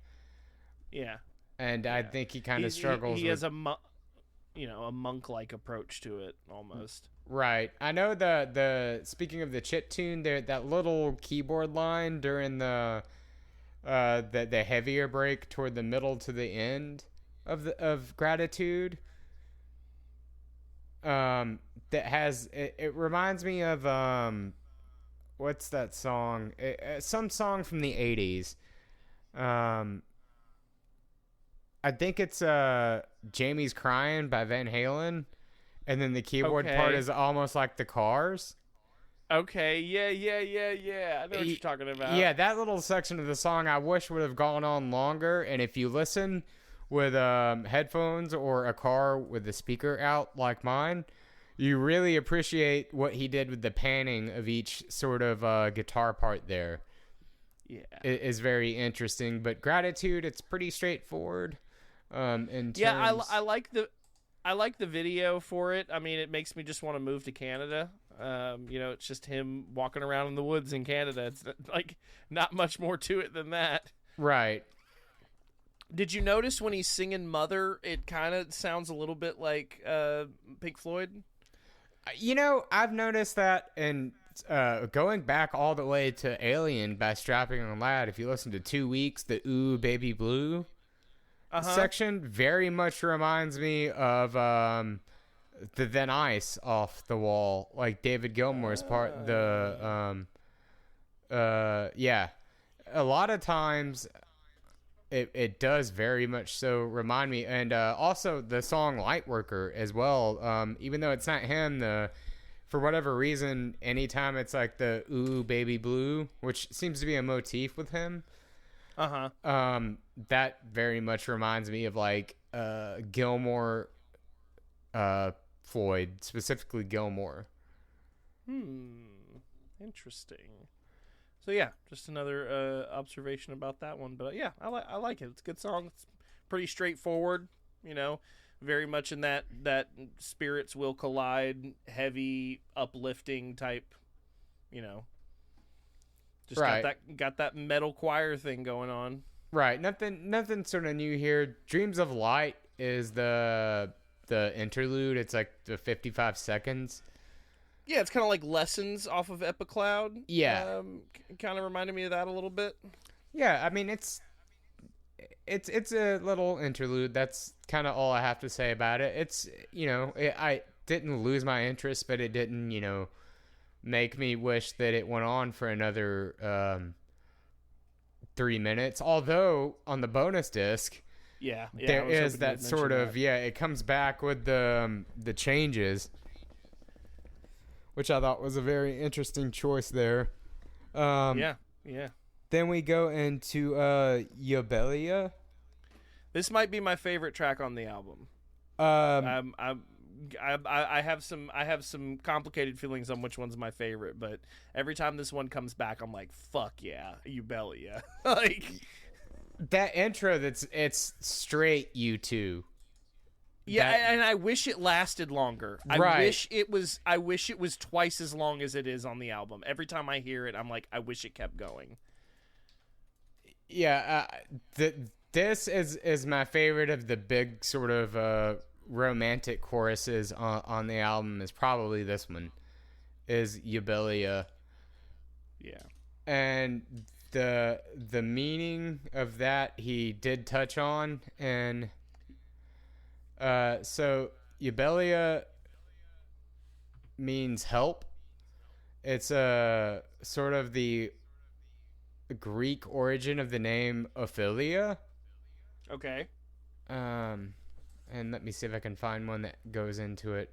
Yeah. And I think he kind of struggles. He has a monk-like approach to it almost. Right. I know the speaking of the chit tune, there that little keyboard line during the heavier break toward the middle to the end of Gratitude. That has it reminds me of what's that song? Some song from the 80s. I think it's Jamie's Crying by Van Halen, and then the keyboard part is almost like the Cars. Okay, yeah. I know what you're talking about. Yeah, that little section of the song I wish would have gone on longer. And if you listen with headphones or a car with the speaker out like mine, you really appreciate what he did with the panning of each sort of guitar part there. Yeah. It is very interesting. But Gratitude, it's pretty straightforward. I like the video for it. I mean, it makes me just want to move to Canada. It's just him walking around in the woods in Canada. It's like not much more to it than that. Right. Did you notice when he's singing Mother, it kind of sounds a little bit like Pink Floyd? I've noticed that, and going back all the way to Alien by Strapping on Lad, if you listen to 2 Weeks, the Ooh Baby Blue section very much reminds me of the Then Ice Off the Wall, like David Gilmour's part. Yeah. A lot of times it does very much so remind me. And also the song Lightworker as well. Even though it's not him, for whatever reason, anytime it's like the Ooh Baby Blue, which seems to be a motif with him, that very much reminds me of like Gilmour, Floyd, specifically Gilmour. Interesting. So yeah, just another observation about that one. But yeah, I like it. It's a good song. It's pretty straightforward. Very much in that spirits will collide, heavy, uplifting type. Just right. got that metal choir thing going on. Right. Nothing sort of new here. Dreams of Light is the interlude. It's like the 55 seconds. Yeah, it's kind of like Lessons off of Epicloud. Yeah. Kind of reminded me of that a little bit. Yeah, I mean, it's a little interlude. That's kind of all I have to say about it. It's, I didn't lose my interest, but it didn't, make me wish that it went on for another 3 minutes. Although, on the bonus disc, there is that sort of, it comes back with the changes, which I thought was a very interesting choice there. Yeah. Then we go into Yobelia. This might be my favorite track on the album. I have some complicated feelings on which one's my favorite, but every time this one comes back, I'm like, fuck yeah, Yobelia. Like that intro, it's straight U2. Yeah, and I wish it lasted longer. Right. I wish it was twice as long as it is on the album. Every time I hear it, I'm like, I wish it kept going. Yeah, this is my favorite of the big sort of romantic choruses on the album. Is probably this one, is Yobelia. Yeah, and the meaning of that he did touch on, and so Yobelia means help. It's a sort of the Greek origin of the name Ophelia. Okay. And let me see if I can find one that goes into it.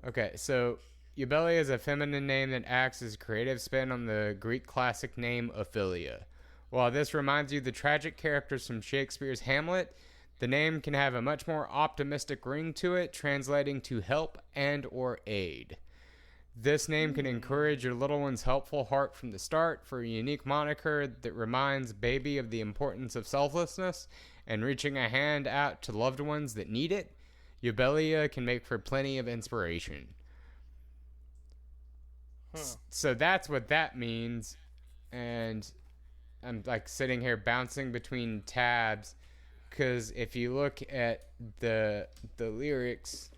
Okay, so Yobelia is a feminine name that acts as a creative spin on the Greek classic name Ophelia. While this reminds you of the tragic characters from Shakespeare's Hamlet, the name can have a much more optimistic ring to it, translating to help and or aid. This name can encourage your little one's helpful heart from the start. For a unique moniker that reminds baby of the importance of selflessness and reaching a hand out to loved ones that need it, Yobelia can make for plenty of inspiration. So that's what that means. And I'm like sitting here bouncing between tabs, because if you look at the lyrics,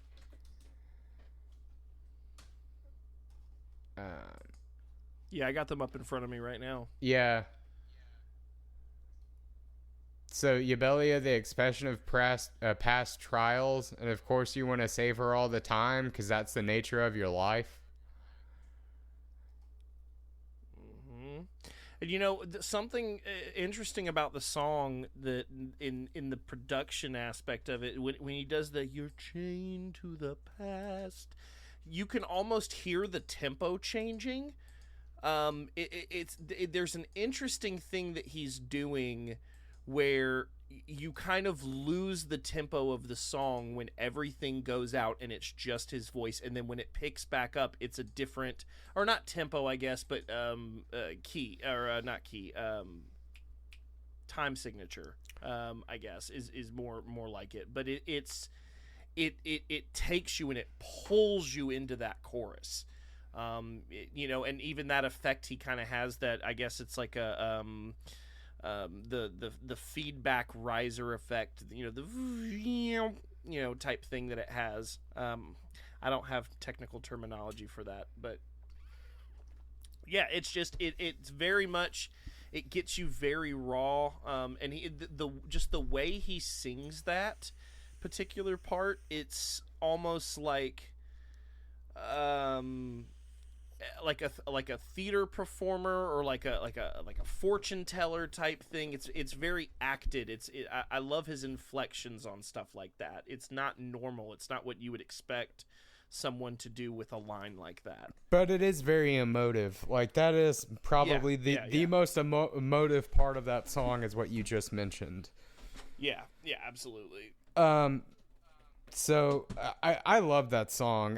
yeah, I got them up in front of me right now. Yeah. So Yobelia, the expression of past trials, and of course you want to save her all the time because that's the nature of your life. And something interesting about the song, that in the production aspect of it, when he does the "you're chained to the past," you can almost hear the tempo changing. There's an interesting thing that he's doing where you kind of lose the tempo of the song when everything goes out and it's just his voice, and then when it picks back up, it's a different, or not tempo, I guess, but key, or not key, time signature, I guess is more like it. But it takes you and it pulls you into that chorus. You know, and even that effect he kind of has, that I guess it's like a the feedback riser effect, you know, the type thing that it has. I don't have technical terminology for that, but yeah, it's just it's very much, it gets you very raw, and just the way he sings that particular part, it's almost like like a theater performer, or like a fortune teller type thing. It's very acted. I love his inflections on stuff like that. It's not normal. It's not what you would expect someone to do with a line like that. But it is very emotive. Like, that is probably the most emotive part of that song, is what you just mentioned. Yeah, absolutely. So I love that song.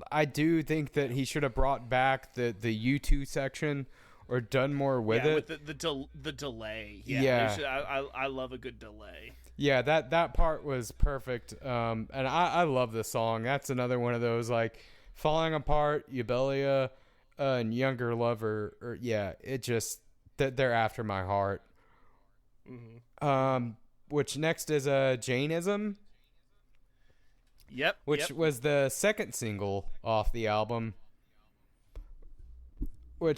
I do think that he should have brought back the U2 section, or done more with it. With the delay. Yeah. I love a good delay. Yeah, that part was perfect. And I love this song. That's another one of those, like, Falling Apart, Eubelia, and Younger Lover. Or yeah, it just, they're after my heart. Mm-hmm. Which next is Jainism. Yep. Which was the second single off the album. And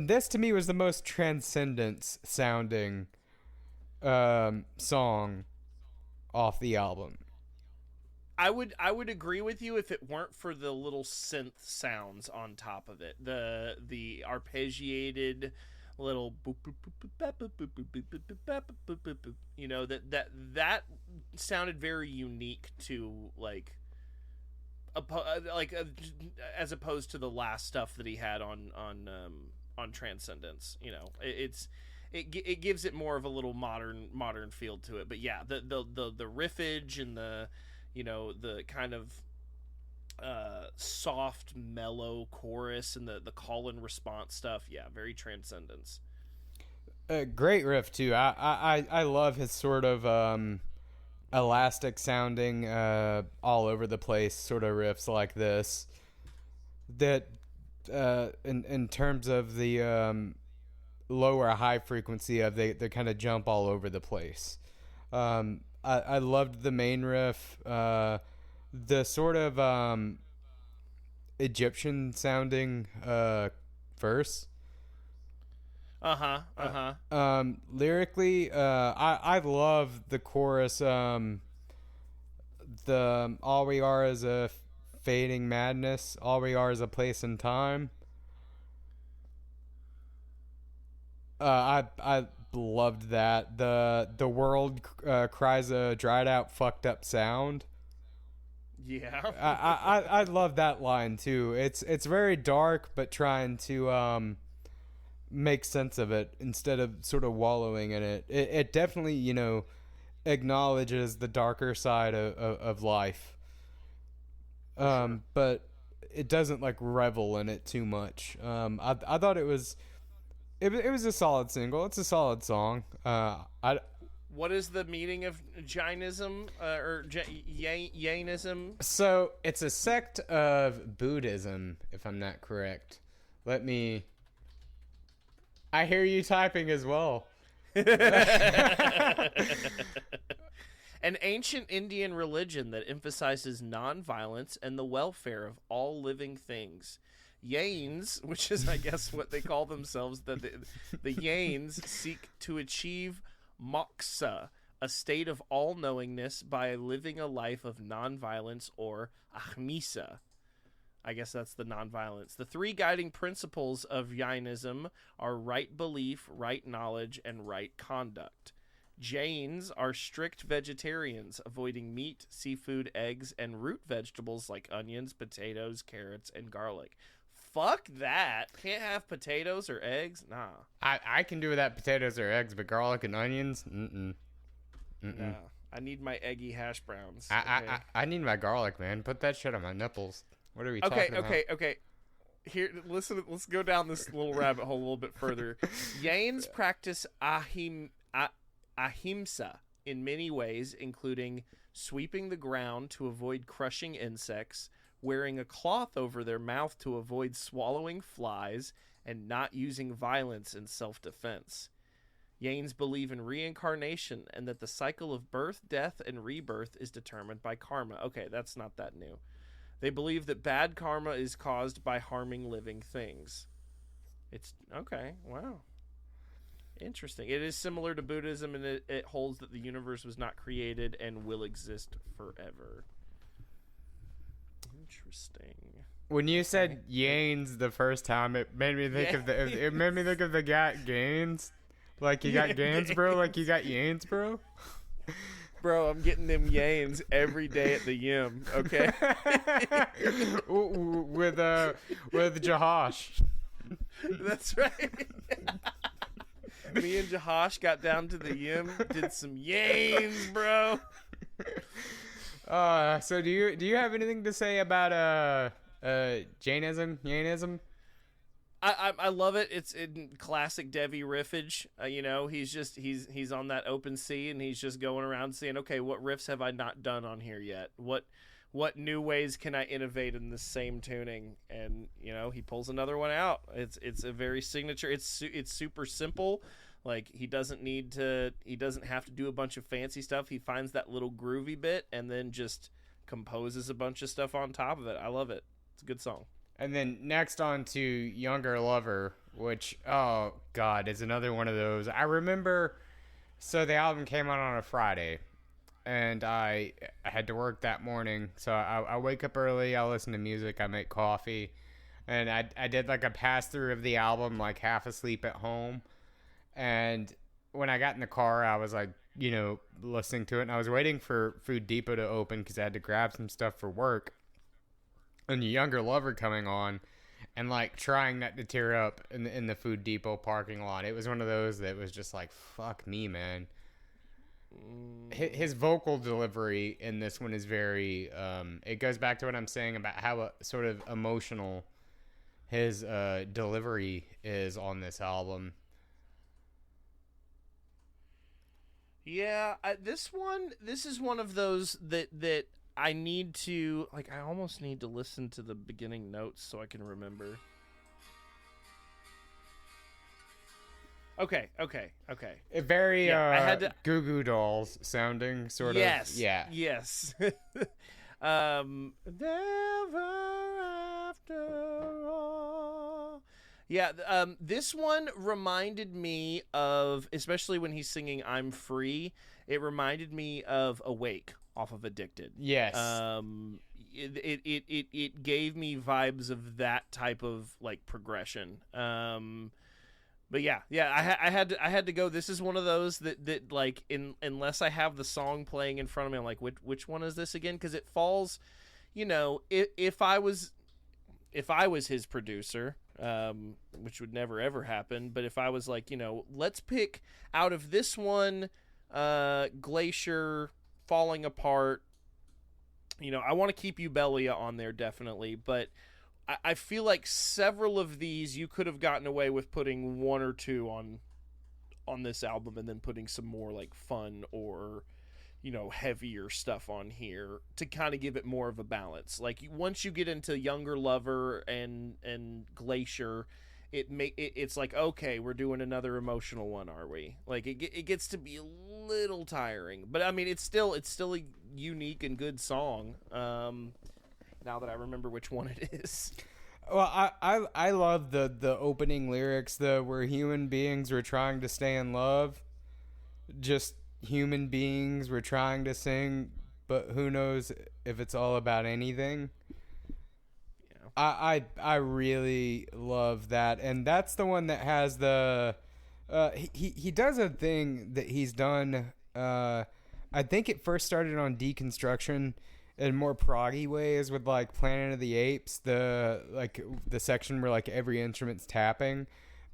this to me was the most Transcendence sounding song off the album. I would agree with you if it weren't for the little synth sounds on top of it. The arpeggiated little boop, boop, boop, boop, boop, boop, boop, boop, boop, boop, boop, boop, boop, you know, that sounded very unique to like as opposed to the last stuff that he had on Transcendence. You know, it gives it more of a little modern feel to it. But yeah, the riffage and the, you know, the kind of soft mellow chorus and the call and response stuff, yeah, very Transcendence. Great riff too. I love his sort of elastic sounding, all over the place sort of riffs like this, that in terms of the lower high frequency of, they kind of jump all over the place. I loved the main riff, the sort of Egyptian sounding verse. Lyrically, I love the chorus. The all we are is a fading madness. All we are is a place and time. I loved that. The world cries a dried out, fucked up sound. Yeah. I love that line too. It's very dark, but trying to make sense of it instead of sort of wallowing in it. It definitely, you know, acknowledges the darker side of life. But it doesn't like revel in it too much. I thought it was a solid single. It's a solid song. What is the meaning of Jainism, or Jainism? So it's a sect of Buddhism, if I'm not correct. I hear you typing as well. An ancient Indian religion that emphasizes nonviolence and the welfare of all living things. Yains, which is, I guess, what they call themselves, the Yains seek to achieve moksha, a state of all-knowingness, by living a life of nonviolence, or ahimsa. I guess that's the nonviolence. The three guiding principles of Jainism are right belief, right knowledge, and right conduct. Jains are strict vegetarians, avoiding meat, seafood, eggs, and root vegetables like onions, potatoes, carrots, and garlic. Fuck that. Can't have potatoes or eggs? Nah. I can do without potatoes or eggs, but garlic and onions? Mm-mm. Nah. I need my eggy hash browns. I need my garlic, man. Put that shit on my nipples. What are we talking about? Okay. Here, listen. Let's go down this little rabbit hole a little bit further. Jains practice ahimsa in many ways, including sweeping the ground to avoid crushing insects, wearing a cloth over their mouth to avoid swallowing flies, and not using violence in self-defense. Jains believe in reincarnation and that the cycle of birth, death, and rebirth is determined by karma. Okay, that's not that new. They believe that bad karma is caused by harming living things. It's okay. Wow. Interesting. It is similar to Buddhism, and it holds that the universe was not created and will exist forever. Interesting. When you said Yanes the first time, it made me think of the got gains. Like you got gains, bro. Like you got Yanes, bro. Bro, I'm getting them Yanes every day at the Yim. Okay. with Jahosh. That's right. Me and Jahosh got down to the Yim, did some Yanes, bro. So do you have anything to say about Jainism? I love it. It's in classic Devi riffage. He's on that open sea and he's just going around saying, okay, what riffs have I not done on here yet? What new ways can I innovate in the same tuning? And he pulls another one out. It's a very signature. It's super simple. Like he doesn't have to do a bunch of fancy stuff. He finds that little groovy bit and then just composes a bunch of stuff on top of it. I love it. It's a good song. And then next on to Younger Lover, which, oh, God, is another one of those. I remember, so the album came out on a Friday, and I had to work that morning. So I wake up early, I listen to music, I make coffee, and I did like a pass-through of the album, like half asleep at home. And when I got in the car, I was like, listening to it, and I was waiting for Food Depot to open because I had to grab some stuff for work. And the Younger Lover coming on and like trying not to tear up in the Food Depot parking lot. It was one of those that was just like, fuck me, man. His vocal delivery in this one is very, it goes back to what I'm saying about how sort of emotional his delivery is on this album. Yeah, this is one of those that I need to, like, I almost need to listen to the beginning notes so I can remember. Okay. Very Goo Goo Dolls sounding, sort of. Yes. Never after all. Yeah, this one reminded me of, especially when he's singing I'm Free, it reminded me of Awake off of Addicted. Yes. It gave me vibes of that type of like progression. But yeah, I had to go. This is one of those that like unless I have the song playing in front of me, I'm like, which one is this again? Because it falls, if I was his producer, which would never ever happen, but if I was like, let's pick out of this one, Glacier, Falling Apart, I want to keep Eubelia on there definitely, but I feel like several of these you could have gotten away with putting one or two on this album and then putting some more like fun or heavier stuff on here to kind of give it more of a balance. Like once you get into Younger Lover and Glacier, it's like, okay, we're doing another emotional one, are we? Like it gets to be a little tiring, but I mean it's still a unique and good song. Now that I remember which one it is. Well, I love the opening lyrics though, where human beings were trying to stay in love. Just human beings were trying to sing, but who knows if it's all about anything. I really love that, and that's the one that has the he does a thing that he's done. I think it first started on Deconstruction in more proggy ways with like Planet of the Apes, the section where like every instrument's tapping,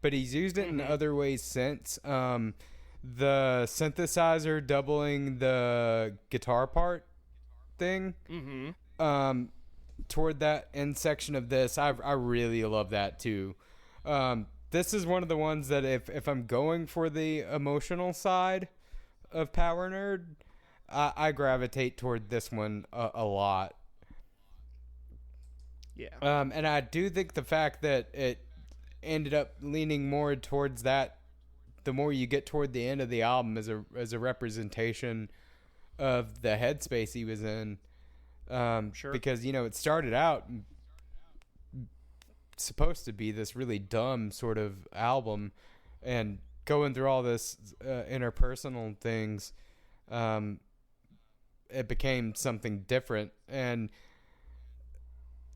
but he's used it in other ways since. The synthesizer doubling the guitar part thing. Toward that end section of this, I really love that too. This is one of the ones that if I'm going for the emotional side of Powernerd, I gravitate toward this one a lot. Yeah. And I do think the fact that it ended up leaning more towards that, the more you get toward the end of the album, as a representation of the headspace he was in. Sure. Because, it started out supposed to be this really dumb sort of album, and going through all this interpersonal things, it became something different. And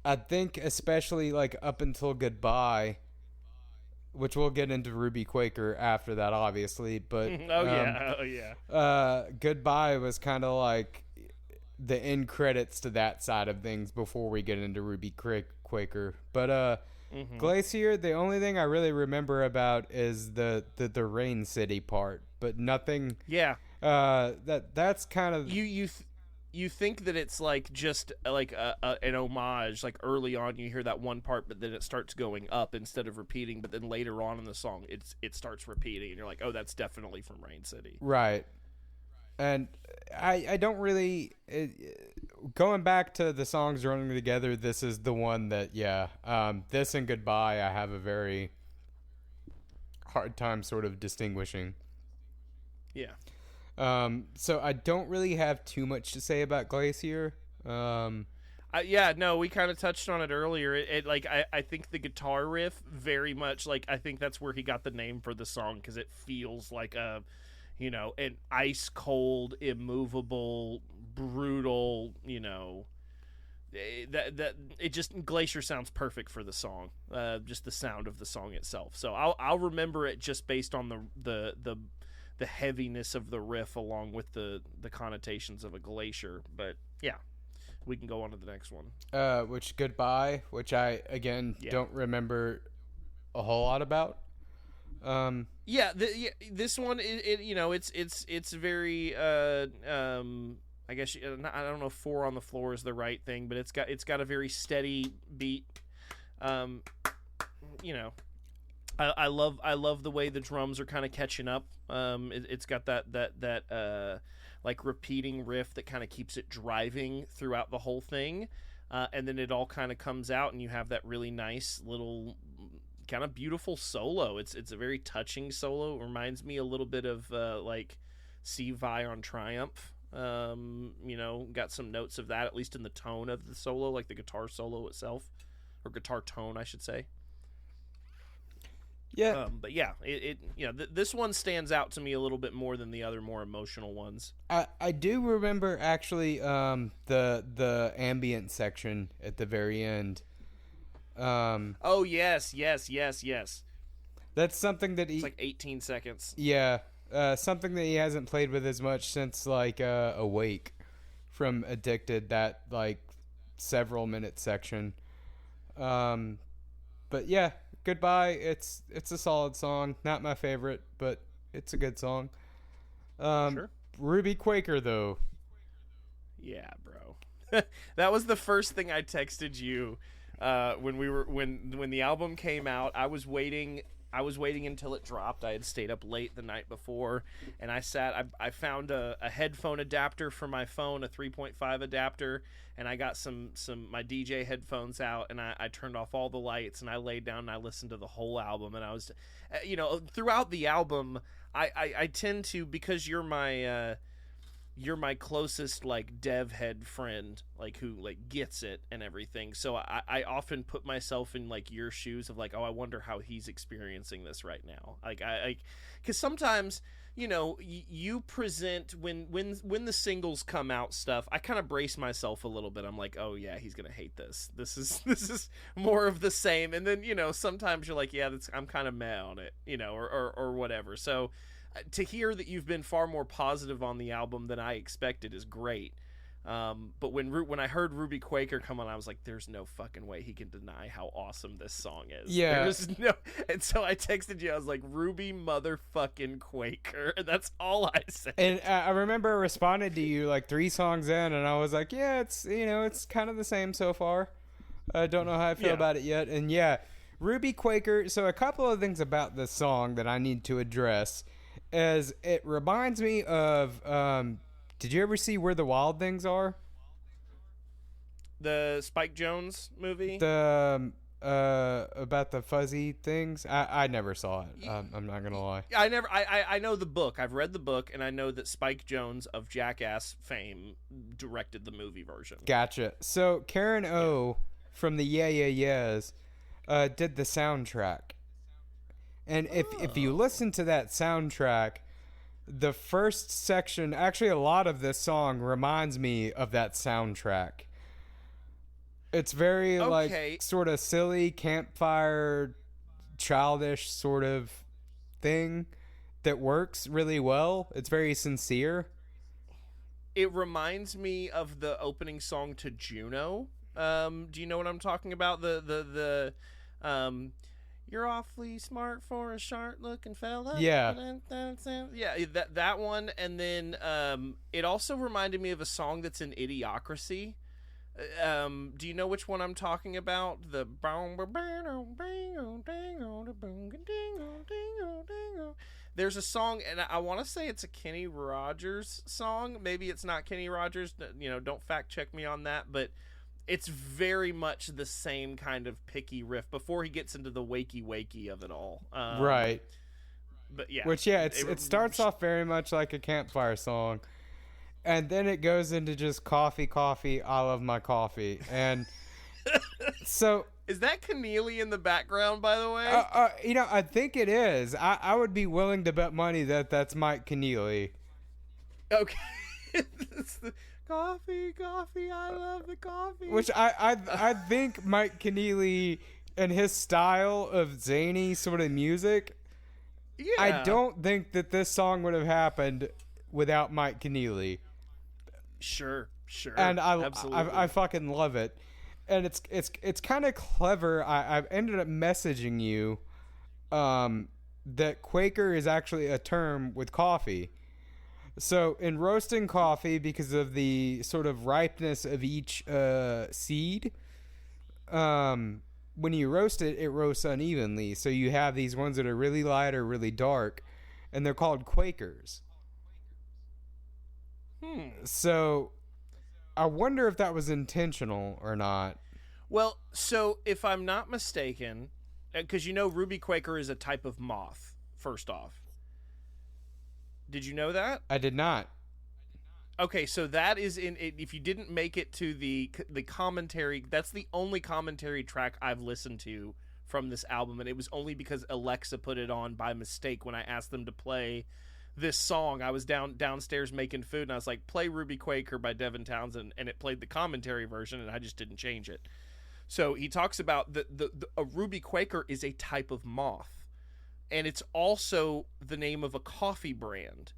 I think especially like up until Goodbye, which we'll get into Ruby Quaker after that, obviously, but Goodbye was kind of like the end credits to that side of things before we get into Ruby Quaker. But Glacier, the only thing I really remember about is the Rain City part, but nothing. Yeah. That's kind of you think that it's like just like an homage. Like early on, you hear that one part, but then it starts going up instead of repeating. But then later on in the song, it starts repeating, and you're like, oh, that's definitely from Rain City, right? And I don't really going back to the songs running together. This is the one that this and Goodbye I have a very hard time sort of distinguishing. Yeah. So I don't really have too much to say about Glacier. We kind of touched on it earlier. I think the guitar riff very much, like, I think that's where he got the name for the song, because it feels like an ice cold, immovable, brutal, that it just, Glacier sounds perfect for the song, just the sound of the song itself. So I'll remember it just based on the heaviness of the riff along with the connotations of a glacier. But yeah, we can go on to the next one. Which Goodbye, which I don't remember a whole lot about. This one it's very I guess I don't know if 4 on the Floor is the right thing, but it's got a very steady beat. I love the way the drums are kind of catching up. It's got that like repeating riff that kind of keeps it driving throughout the whole thing, and then it all kind of comes out, and you have that really nice little kind of beautiful solo. It's a very touching solo. It reminds me a little bit of like See Vi on Triumph. Got some notes of that, at least in the tone of the solo, like the guitar solo itself, or guitar tone, I should say. Yeah. But yeah, this one stands out to me a little bit more than the other more emotional ones. I do remember actually the ambient section at the very end. Oh yes. That's something that it's like 18 seconds. Yeah. Something that he hasn't played with as much since like Awake from Addicted, that like several minute section. But yeah, Goodbye, it's a solid song. Not my favorite, but it's a good song. Sure. Ruby Quaker though. Yeah, bro. That was the first thing I texted you when the album came out. I was waiting until it dropped. I had stayed up late the night before, and I found a headphone adapter for my phone, a 3.5 adapter, and I got some my DJ headphones out, and I turned off all the lights, and I laid down and I listened to the whole album. And I was, throughout the album, I tend to, because you're you're my closest like dev head friend, like who like gets it and everything. So I often put myself in like your shoes of like, oh, I wonder how he's experiencing this right now. Like because sometimes, you know, you present when the singles come out stuff, I kind of brace myself a little bit. I'm like, oh yeah, he's gonna hate this. This is more of the same. And then, you know, sometimes you're like, yeah, I'm kind of meh on it, you know, or whatever. So to hear that you've been far more positive on the album than I expected is great. But when I heard Ruby Quaker come on, I was like, there's no fucking way he can deny how awesome this song is. Yeah. There's no, and so I texted you, I was like, Ruby motherfucking Quaker. And that's all I said. And I remember I responded to you like 3 songs in, and I was like, yeah, it's, you know, it's kind of the same so far. I don't know how I feel about it yet. And yeah, Ruby Quaker. So a couple of things about this song that I need to address is it reminds me of, did you ever see Where the Wild Things Are? The Spike Jonze movie? The about the fuzzy things? I never saw it. I'm not gonna lie. I know the book. I've read the book, and I know that Spike Jonze of Jackass fame directed the movie version. Gotcha. So Karen O from the Yeah Yeah Yeahs did the soundtrack. And if you listen to that soundtrack, the first section, actually a lot of this song reminds me of that soundtrack. It's very like sort of silly campfire, childish sort of thing that works really well. It's very sincere. It reminds me of the opening song to Juno. Do you know what I'm talking about? The you're awfully smart for a sharp-looking fella. Yeah. Yeah, that one. And then it also reminded me of a song that's in Idiocracy. Do you know which one I'm talking about? The there's a song, and I want to say it's a Kenny Rogers song. Maybe it's not Kenny Rogers. You know, don't fact check me on that, but it's very much the same kind of picky riff before he gets into the wakey of it all. Right. But yeah. Which, yeah, it starts off very much like a campfire song. And then it goes into just coffee, I love my coffee. And so... Is that Keneally in the background, by the way? You know, I think it is. I would be willing to bet money that that's Mike Keneally. Okay. Coffee, I love the coffee. Which I think Mike Keneally and his style of zany sort of music, yeah. I don't think that this song would have happened without Mike Keneally. Sure. And absolutely. I fucking love it. And it's kind of clever. I've ended up messaging you that Quaker is actually a term with coffee. So in roasting coffee, because of the sort of ripeness of each seed, when you roast it, it roasts unevenly. So you have these ones that are really light or really dark, and they're called Quakers. So I wonder if that was intentional or not. Well, so if I'm not mistaken, because you know Ruby Quaker is a type of moth, first off. Did you know that? I did not. Okay, so that is in. If you didn't make it to the commentary, that's the only commentary track I've listened to from this album, and it was only because Alexa put it on by mistake when I asked them to play this song. I was downstairs making food, and I was like, "Play Ruby Quaker" by Devin Townsend, and it played the commentary version, and I just didn't change it. So he talks about a Ruby Quaker is a type of moth. And it's also the name of a coffee brand.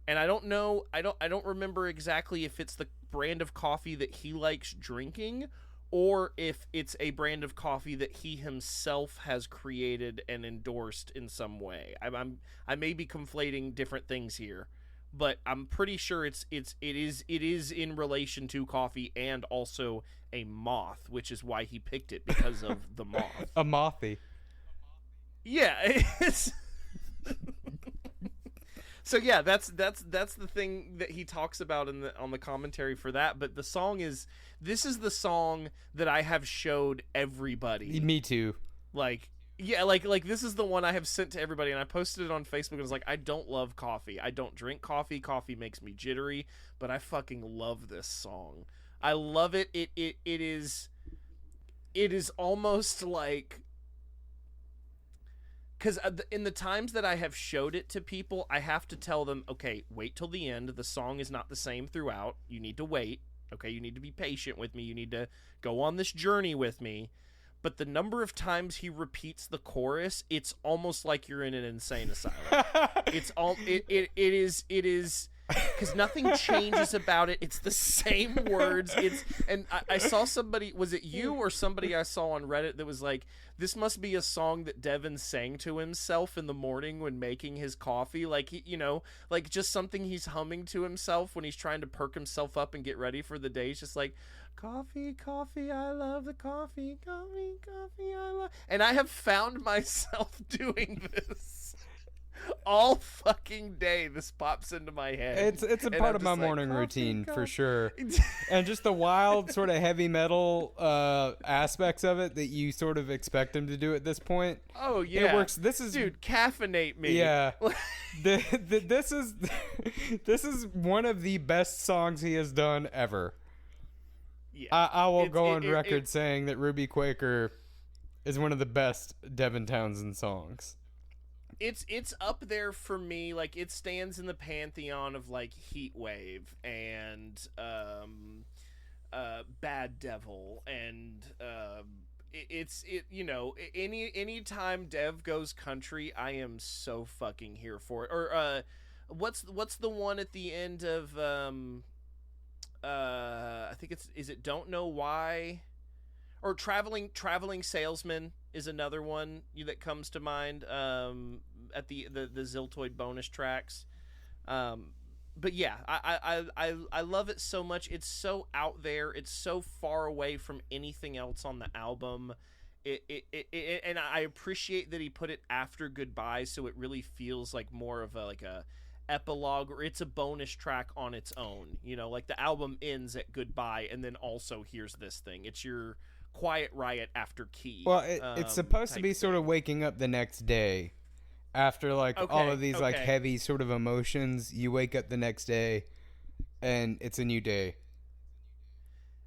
And I don't know, I don't remember exactly if it's the brand of coffee that he likes drinking or if it's a brand of coffee that he himself has created and endorsed in some way. I may be conflating different things here, but I'm pretty sure it is in relation to coffee and also a moth, which is why he picked it, because of the moth. A mothy. Yeah, it's so yeah, that's the thing that he talks about on the commentary for that. But the song this is the song that I have showed everybody. Me too. Like Yeah, like this is the one I have sent to everybody, and I posted it on Facebook. And it's like, I don't love coffee. I don't drink coffee. Coffee makes me jittery, but I fucking love this song. I love it. It is almost like, because in the times that I have showed it to people, I have to tell them, okay, wait till the end. The song is not the same throughout. You need to wait. Okay, you need to be patient with me. You need to go on this journey with me. But the number of times he repeats the chorus, it's almost like you're in an insane asylum. It is because nothing changes about it. It's the same words. I saw somebody, was it you or somebody I saw on Reddit that was like, this must be a song that Devin sang to himself in the morning when making his coffee, like like just something he's humming to himself when he's trying to perk himself up and get ready for the day. It's just like, coffee, coffee, I love the coffee, coffee, coffee, I love. And I have found myself doing this all fucking day. This pops into my head. It's a part of my morning routine for sure. And just the wild sort of heavy metal aspects of it that you sort of expect him to do at this point. Oh yeah, it works. This is, dude, caffeinate me. Yeah, this is one of the best songs he has done ever. Yeah, I will go on record saying that Ruby Quaker is one of the best Devin Townsend songs. It's up there for me. Like, it stands in the pantheon of like Heat Wave and Bad Devil, and any time Dev goes country, I am so fucking here for it. Or what's the one at the end of I think is it Don't Know Why, or Traveling Salesman is another one that comes to mind at the Ziltoid bonus tracks. But yeah, I love it so much. It's so out there. It's so far away from anything else on the album. And I appreciate that he put it after Goodbye, so it really feels like more of a epilogue, or it's a bonus track on its own. Like the album ends at Goodbye, and then also here's this thing. It's your Quiet Riot after Key. Well, it's supposed to be sort of waking up the next day after all of these like heavy sort of emotions. You wake up the next day, and it's a new day.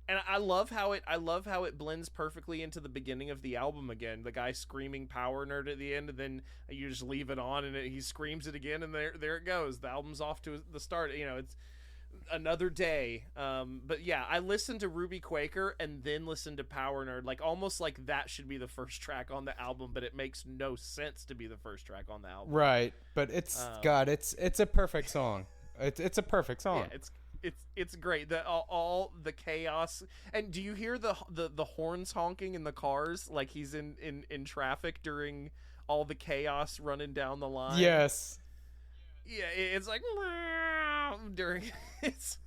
And I love how it blends perfectly into the beginning of the album again. The guy screaming Powernerd at the end, and then you just leave it on, and he screams it again, and there it goes. The album's off to the start. It's another day. But yeah, I listened to Ruby Quaker and then listened to Powernerd, like almost like that should be the first track on the album, but it makes no sense to be the first track on the album. Right, but it's a perfect song. It's a perfect song. Yeah, it's great. All the chaos. And do you hear the horns honking in the cars like he's in traffic during all the chaos running down the line? Yes. Yeah, it's like during it's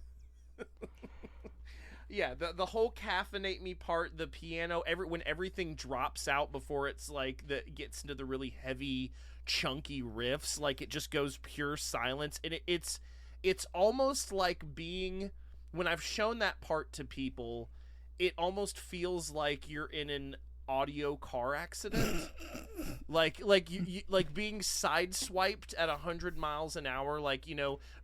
yeah, the whole caffeinate me part, the piano, when everything drops out before it's like gets into the really heavy chunky riffs, like it just goes pure silence, and it's almost like when I've shown that part to people, it almost feels like you're in an audio car accident. like you like being sideswiped at 100 miles an hour,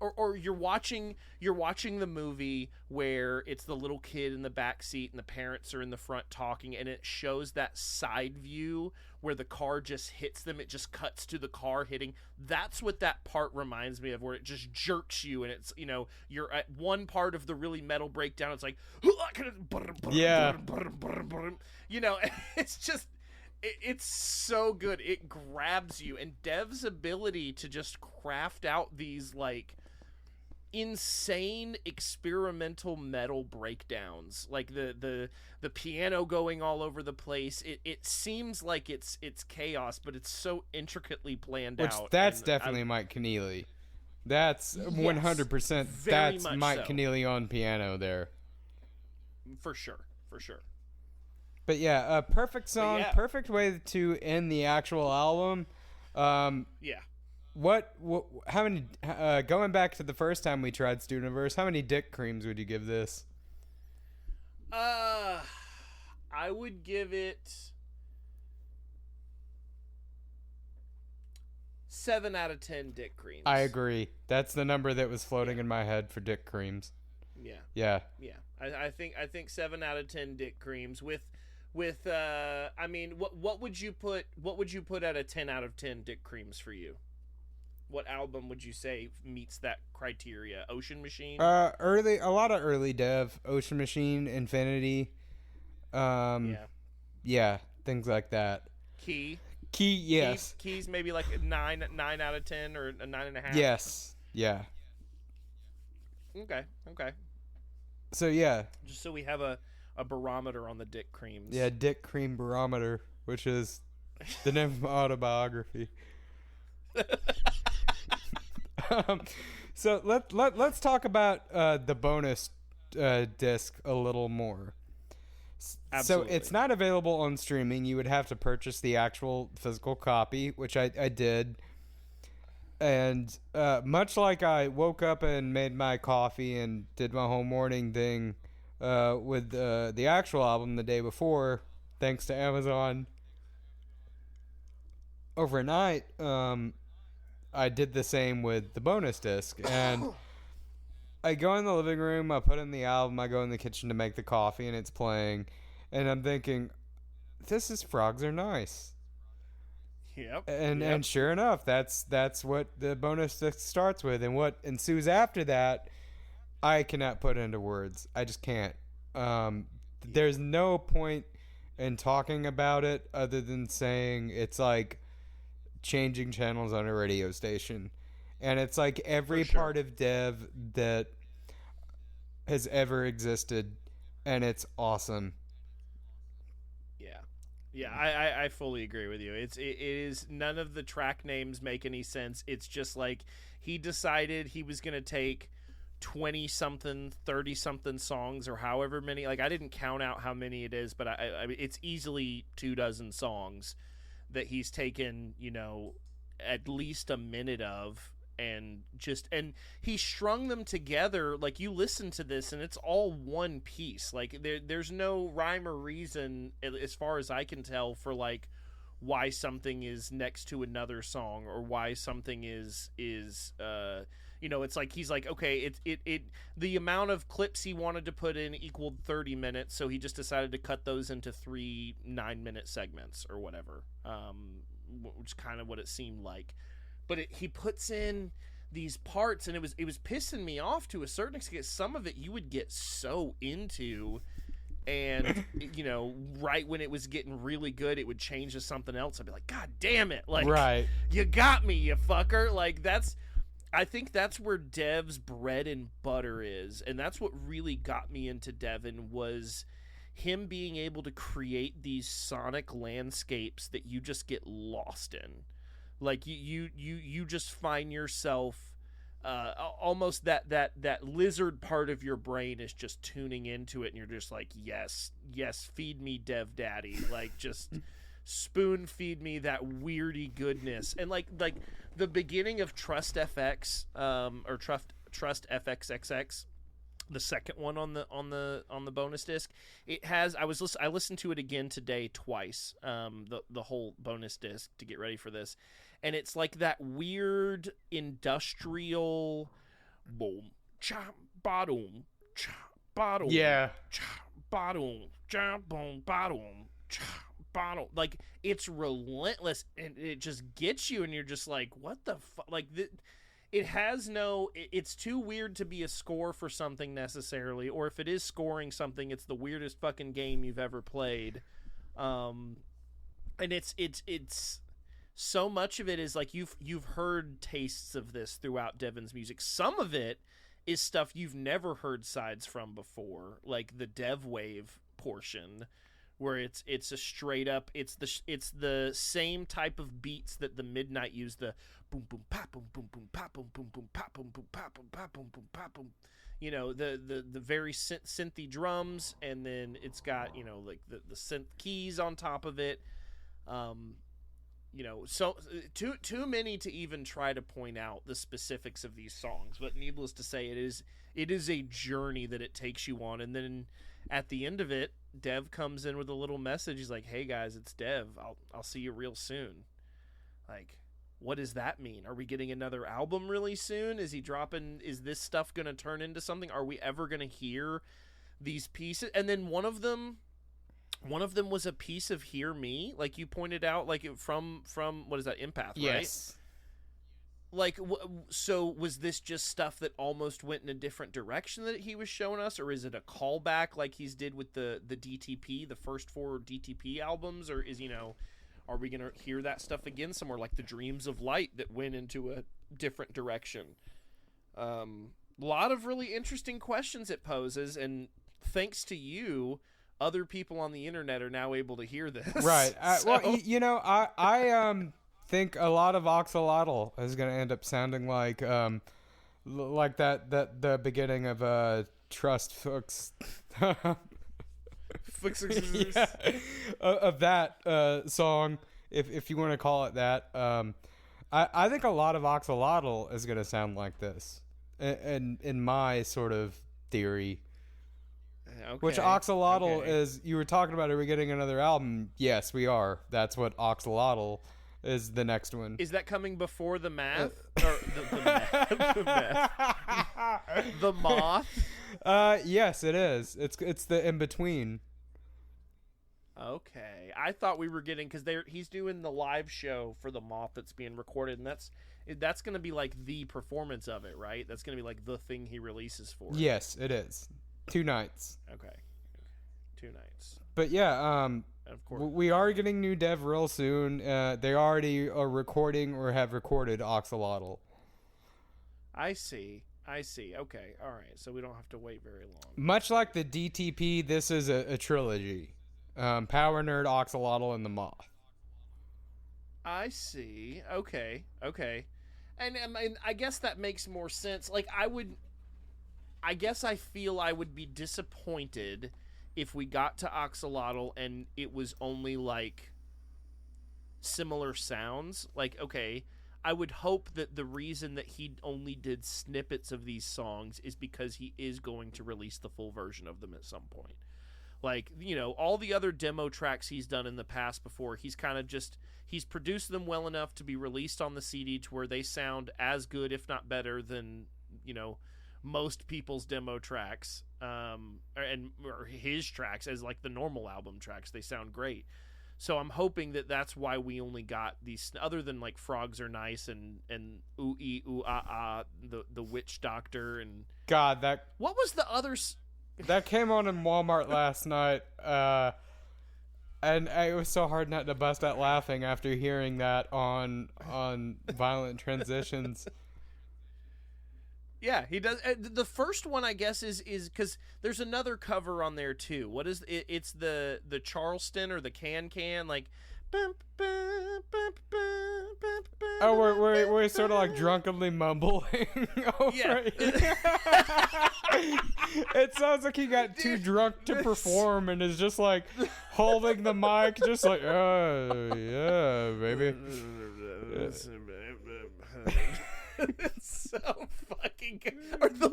or you're watching the movie where it's the little kid in the back seat and the parents are in the front talking, and it shows that side view where the car just hits them. It just cuts to the car hitting. That's what that part reminds me of, where it just jerks you, and it's you're at one part of the really metal breakdown. It's like, yeah, it's just it's so good. It grabs you, and Dev's ability to just craft out these like insane experimental metal breakdowns, like the piano going all over the place. It seems like it's chaos, but it's so intricately planned out. That's definitely Mike Keneally. That's 100%. That's Mike Keneally on piano there. For sure. But yeah, a perfect song, perfect way to end the actual album. Yeah. How many, going back to the first time we tried Studentiverse, how many dick creams would you give this? I would give it 7 out of 10 dick creams. I agree. That's the number that was floating in my head for dick creams. Yeah. I think 7 out of 10 dick creams with I mean, what would you put at a 10 out of 10 dick creams for you? What album would you say meets that criteria? Ocean Machine? A lot of early Dev, Ocean Machine, Infinity. Yeah, things like that. Key, yes. Key's maybe like a 9 out of 10 or a 9.5. Yes, yeah. Okay. So yeah, just so we have a barometer on the dick creams. Yeah, Dick Cream Barometer, which is the name of my autobiography. So let's talk about the bonus disc a little more. Absolutely. So it's not available on streaming. You would have to purchase the actual physical copy, which I did. And much like I woke up and made my coffee and did my whole morning thing with the actual album the day before, thanks to Amazon, overnight, I did the same with the bonus disc. And I go in the living room, I put in the album, I go in the kitchen to make the coffee, and it's playing. And I'm thinking, this is Frogs Are Nice. Yep. And sure enough, that's what the bonus disc starts with, and what ensues after that, I cannot put into words. I just can't. There's no point in talking about it other than saying it's like changing channels on a radio station, and it's like every part of Dev that has ever existed, and it's awesome. Yeah, I fully agree with you. It is none of the track names make any sense. It's just like he decided he was going to take 20-something, 30-something songs or however many. Like, I didn't count out how many it is, but I mean, it's easily 24 songs that he's taken, at least a minute of, and he strung them together. Like, you listen to this and it's all one piece. Like, there's no rhyme or reason as far as I can tell for like why something is next to another song or why something is it's like he's like, okay, it the amount of clips he wanted to put in equaled 30 minutes, so he just decided to cut those into 3 9-minute segments or whatever, which is kind of what it seemed like. But he puts in these parts, and it was pissing me off to a certain extent. Some of it you would get so into, and right when it was getting really good, it would change to something else. I'd be like, God damn it! Like, right. You got me, you fucker! Like, I think that's where Dev's bread and butter is, and that's what really got me into Devin, was him being able to create these sonic landscapes that you just get lost in. Like, you just find yourself almost that lizard part of your brain is just tuning into it, and you're just like, yes, feed me Dev Daddy. Like, just spoon feed me that weirdy goodness. And like the beginning of Trust FX or Trust FXXX, the second one on the bonus disc, it has, I listened to it again today twice, the whole bonus disc to get ready for this, and it's like that weird industrial boom cha bottom cha bottom cha bottom cha boom bottom cha bottom. Like, it's relentless, and it just gets you, and you're just like, what the fuck? Like, it has no, it's too weird to be a score for something necessarily, or if it is scoring something, it's the weirdest fucking game you've ever played. And it's so much of it is like, you've heard tastes of this throughout Devin's music. Some of it is stuff you've never heard sides from before, like the Dev Wave portion, where it's a straight up, it's the same type of beats that the Midnight use, the boom boom pop boom boom boom pop boom boom boom pop boom boom pop boom pop boom boom pop boom, the very synthy drums, and then it's got like the synth keys on top of it. So too many to even try to point out the specifics of these songs, but needless to say, it is a journey that it takes you on. And then at the end of it, Dev comes in with a little message. He's like, hey guys, it's Dev, I'll see you real soon. Like, what does that mean? Are we getting another album really soon? Is he dropping? Is this stuff going to turn into something? Are we ever going to hear these pieces? And then one of them was a piece of Hear Me, like you pointed out, like from what is that, Empath, right? Yes. Like, so was this just stuff that almost went in a different direction that he was showing us, or is it a callback like he's did with the DTP, the first 4 DTP albums, or is, are we gonna hear that stuff again somewhere, like the Dreams of Light that went into a different direction? A lot of really interesting questions it poses, and thanks to you, other people on the internet are now able to hear this. Right. Well, I think a lot of Oxalotl is going to end up sounding like that the beginning of Trust Fuchs. Yeah. Of that song, if you want to call it that. I think a lot of Oxalotl is going to sound like this, in my sort of theory. Okay. Which Oxalotl is, you were talking about, are we getting another album? Yes, we are. That's what Oxalotl is, the next one. Is that coming before the math? Or the math? The math. The moth? Yes, it is. It's the in-between. Okay. I thought we were getting, because he's doing the live show for the moth that's being recorded, and that's going to be like the performance of it, right? That's going to be like the thing he releases for it. Yes, it is. 2 nights. Okay. 2 nights. But yeah, of course. We are getting new dev real soon. They already are recording or have recorded Oxalotl. I see. Okay. All right. So we don't have to wait very long. Much like the DTP, this is a trilogy. Powernerd, Oxalotl, and the Moth. I see. Okay. And I guess that makes more sense. Like, I guess I feel I would be disappointed if we got to Oxalotl and it was only like similar sounds. Like, okay, I would hope that the reason that he only did snippets of these songs is because he is going to release the full version of them at some point. Like, all the other demo tracks he's done in the past before, he's kind of he's produced them well enough to be released on the CD to where they sound as good, if not better, than, most people's demo tracks, or his tracks as like the normal album tracks. They sound great. So I'm hoping that that's why we only got these, other than like Frogs Are Nice and Ooh Ee Ooh Ah Ah, the Witch Doctor, and God, what was the other that came on in Walmart last night, and it was so hard not to bust out laughing after hearing that on Violent Transitions. Yeah, he does. The first one, I guess, is because there's another cover on there too. What is it? It's the Charleston or the Can like. Oh, we're sort of like drunkenly mumbling over it. It sounds like he got too drunk to perform and is just like holding the mic, just like, oh yeah, baby. It's so fucking good. Or the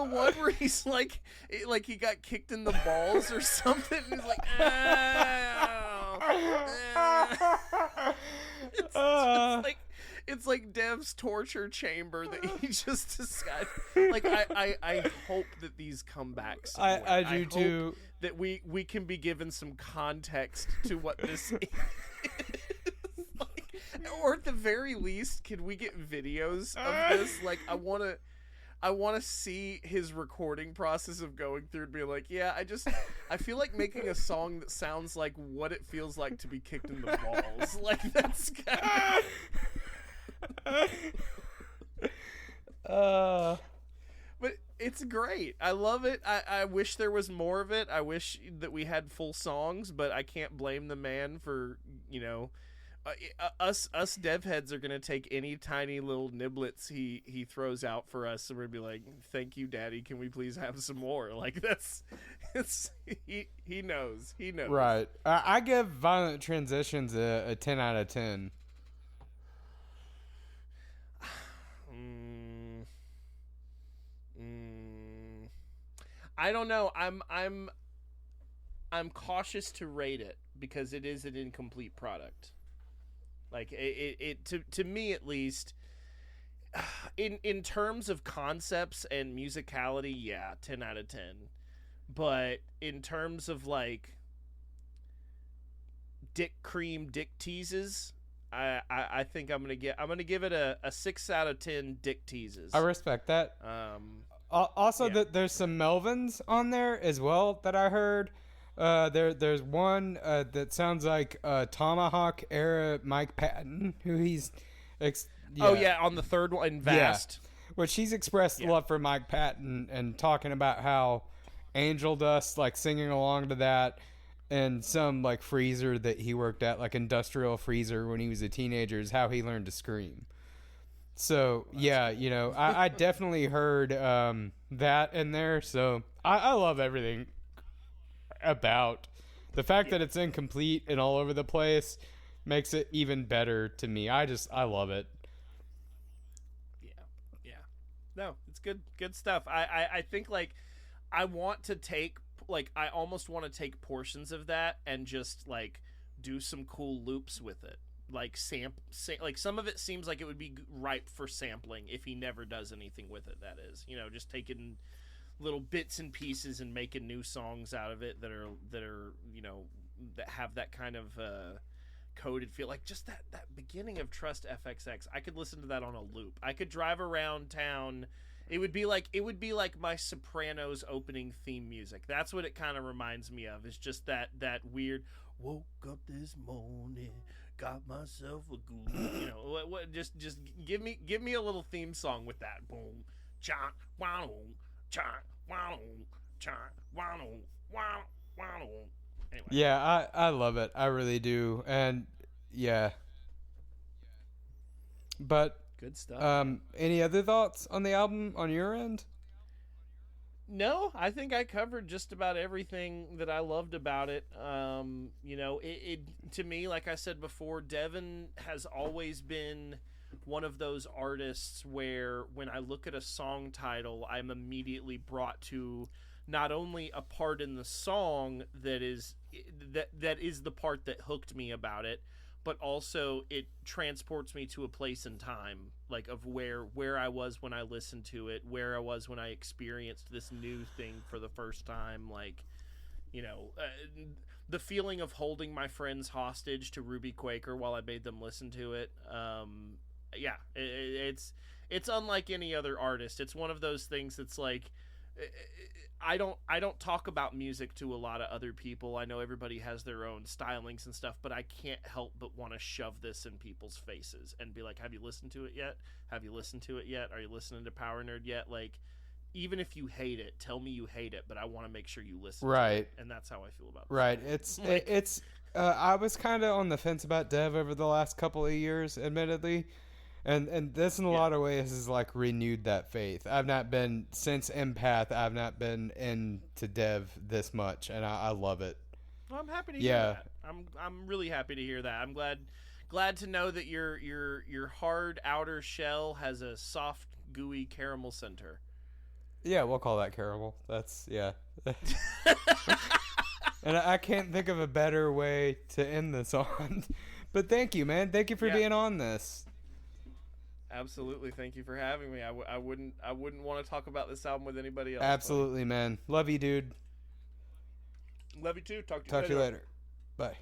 one where he's like he got kicked in the balls or something, and he's like, ow. It's like Dev's torture chamber that he just described. Like, I hope that these come back somewhere. I do too. That we can be given some context to what this is. Or at the very least, can we get videos of this? Like, I want to see his recording process of going through and be like, yeah, I feel like making a song that sounds like what it feels like to be kicked in the balls. Like, that's kind of... But it's great. I love it. I wish there was more of it. I wish that we had full songs, but I can't blame the man for, us dev heads are gonna take any tiny little niblets he throws out for us, and we're gonna be like, thank you, daddy, can we please have some more? Like, he knows right. I give Violent Transitions a 10 out of 10. I don't know. I'm cautious to rate it because it is an incomplete product. Like it to me at least, in terms of concepts and musicality, yeah, 10 out of 10. But in terms of like dick teases, I think I'm gonna give it a 6 out of 10 dick teases. I respect that. Also, there's some Melvins on there as well that I heard. There's one that sounds like Tomahawk era Mike Patton, who he's on the third one, Vast. Yeah. Which he's expressed love for Mike Patton and talking about how Angel Dust, like singing along to that, and some like freezer that he worked at, like industrial freezer when he was a teenager, is how he learned to scream. So yeah, you know, I definitely heard that in there. So I love everything about the fact that it's incomplete and all over the place makes it even better to me. I love it. Yeah. No, it's good stuff. I think like I want to take like I almost want to take portions of that and just like do some cool loops with it. Like like some of it seems like it would be ripe for sampling if he never does anything with it. That is, you know, just taking little bits and pieces and making new songs out of it that are you know, that have that kind of coded feel. Like just that beginning of Trust FXX, I could listen to that on a loop. I could drive around town. It would be like my Sopranos opening theme music. That's what it kind of reminds me of. It's just that weird woke up this morning, got myself a goose. You know, what just give me a little theme song with that. Boom, cha, wow, cha, wow, cha, wow, wow, wow. Anyway. Yeah, I love it. I really do. And yeah. But good stuff. Any other thoughts on the album on your end? No, I think I covered just about everything that I loved about it. You know, it to me, like I said before, Devin has always been one of those artists where when I look at a song title, I'm immediately brought to not only a part in the song that is the part that hooked me about it, but also it transports me to a place in time, like of where I was when I listened to it, where I was when I experienced this new thing for the first time. Like, you know, the feeling of holding my friends hostage to Ruby Quaker while I made them listen to it. Yeah, it's unlike any other artist. It's one of those things that's like, I don't talk about music to a lot of other people. I know everybody has their own stylings and stuff, but I can't help but want to shove this in people's faces and be like, have you listened to it yet? Have you listened to it yet? Are you listening to Powernerd yet? Like, even if you hate it, tell me you hate it, but I want to make sure you listen to it. And that's how I feel about this. Right. It's I was kind of on the fence about Dev over the last couple of years, admittedly. And this in a lot of ways has like renewed that faith. I've not been since Empath. I've not been into Dev this much, and I love it. Well, I'm happy to hear that. I'm really happy to hear that. I'm glad to know that your hard outer shell has a soft, gooey caramel center. Yeah, we'll call that caramel. That's And I can't think of a better way to end this on. But thank you, man. Thank you for being on this. Absolutely, thank you for having me. I wouldn't want to talk about this album with anybody else. Absolutely, man. Love you, dude. Love you too. Talk to you later. Bye.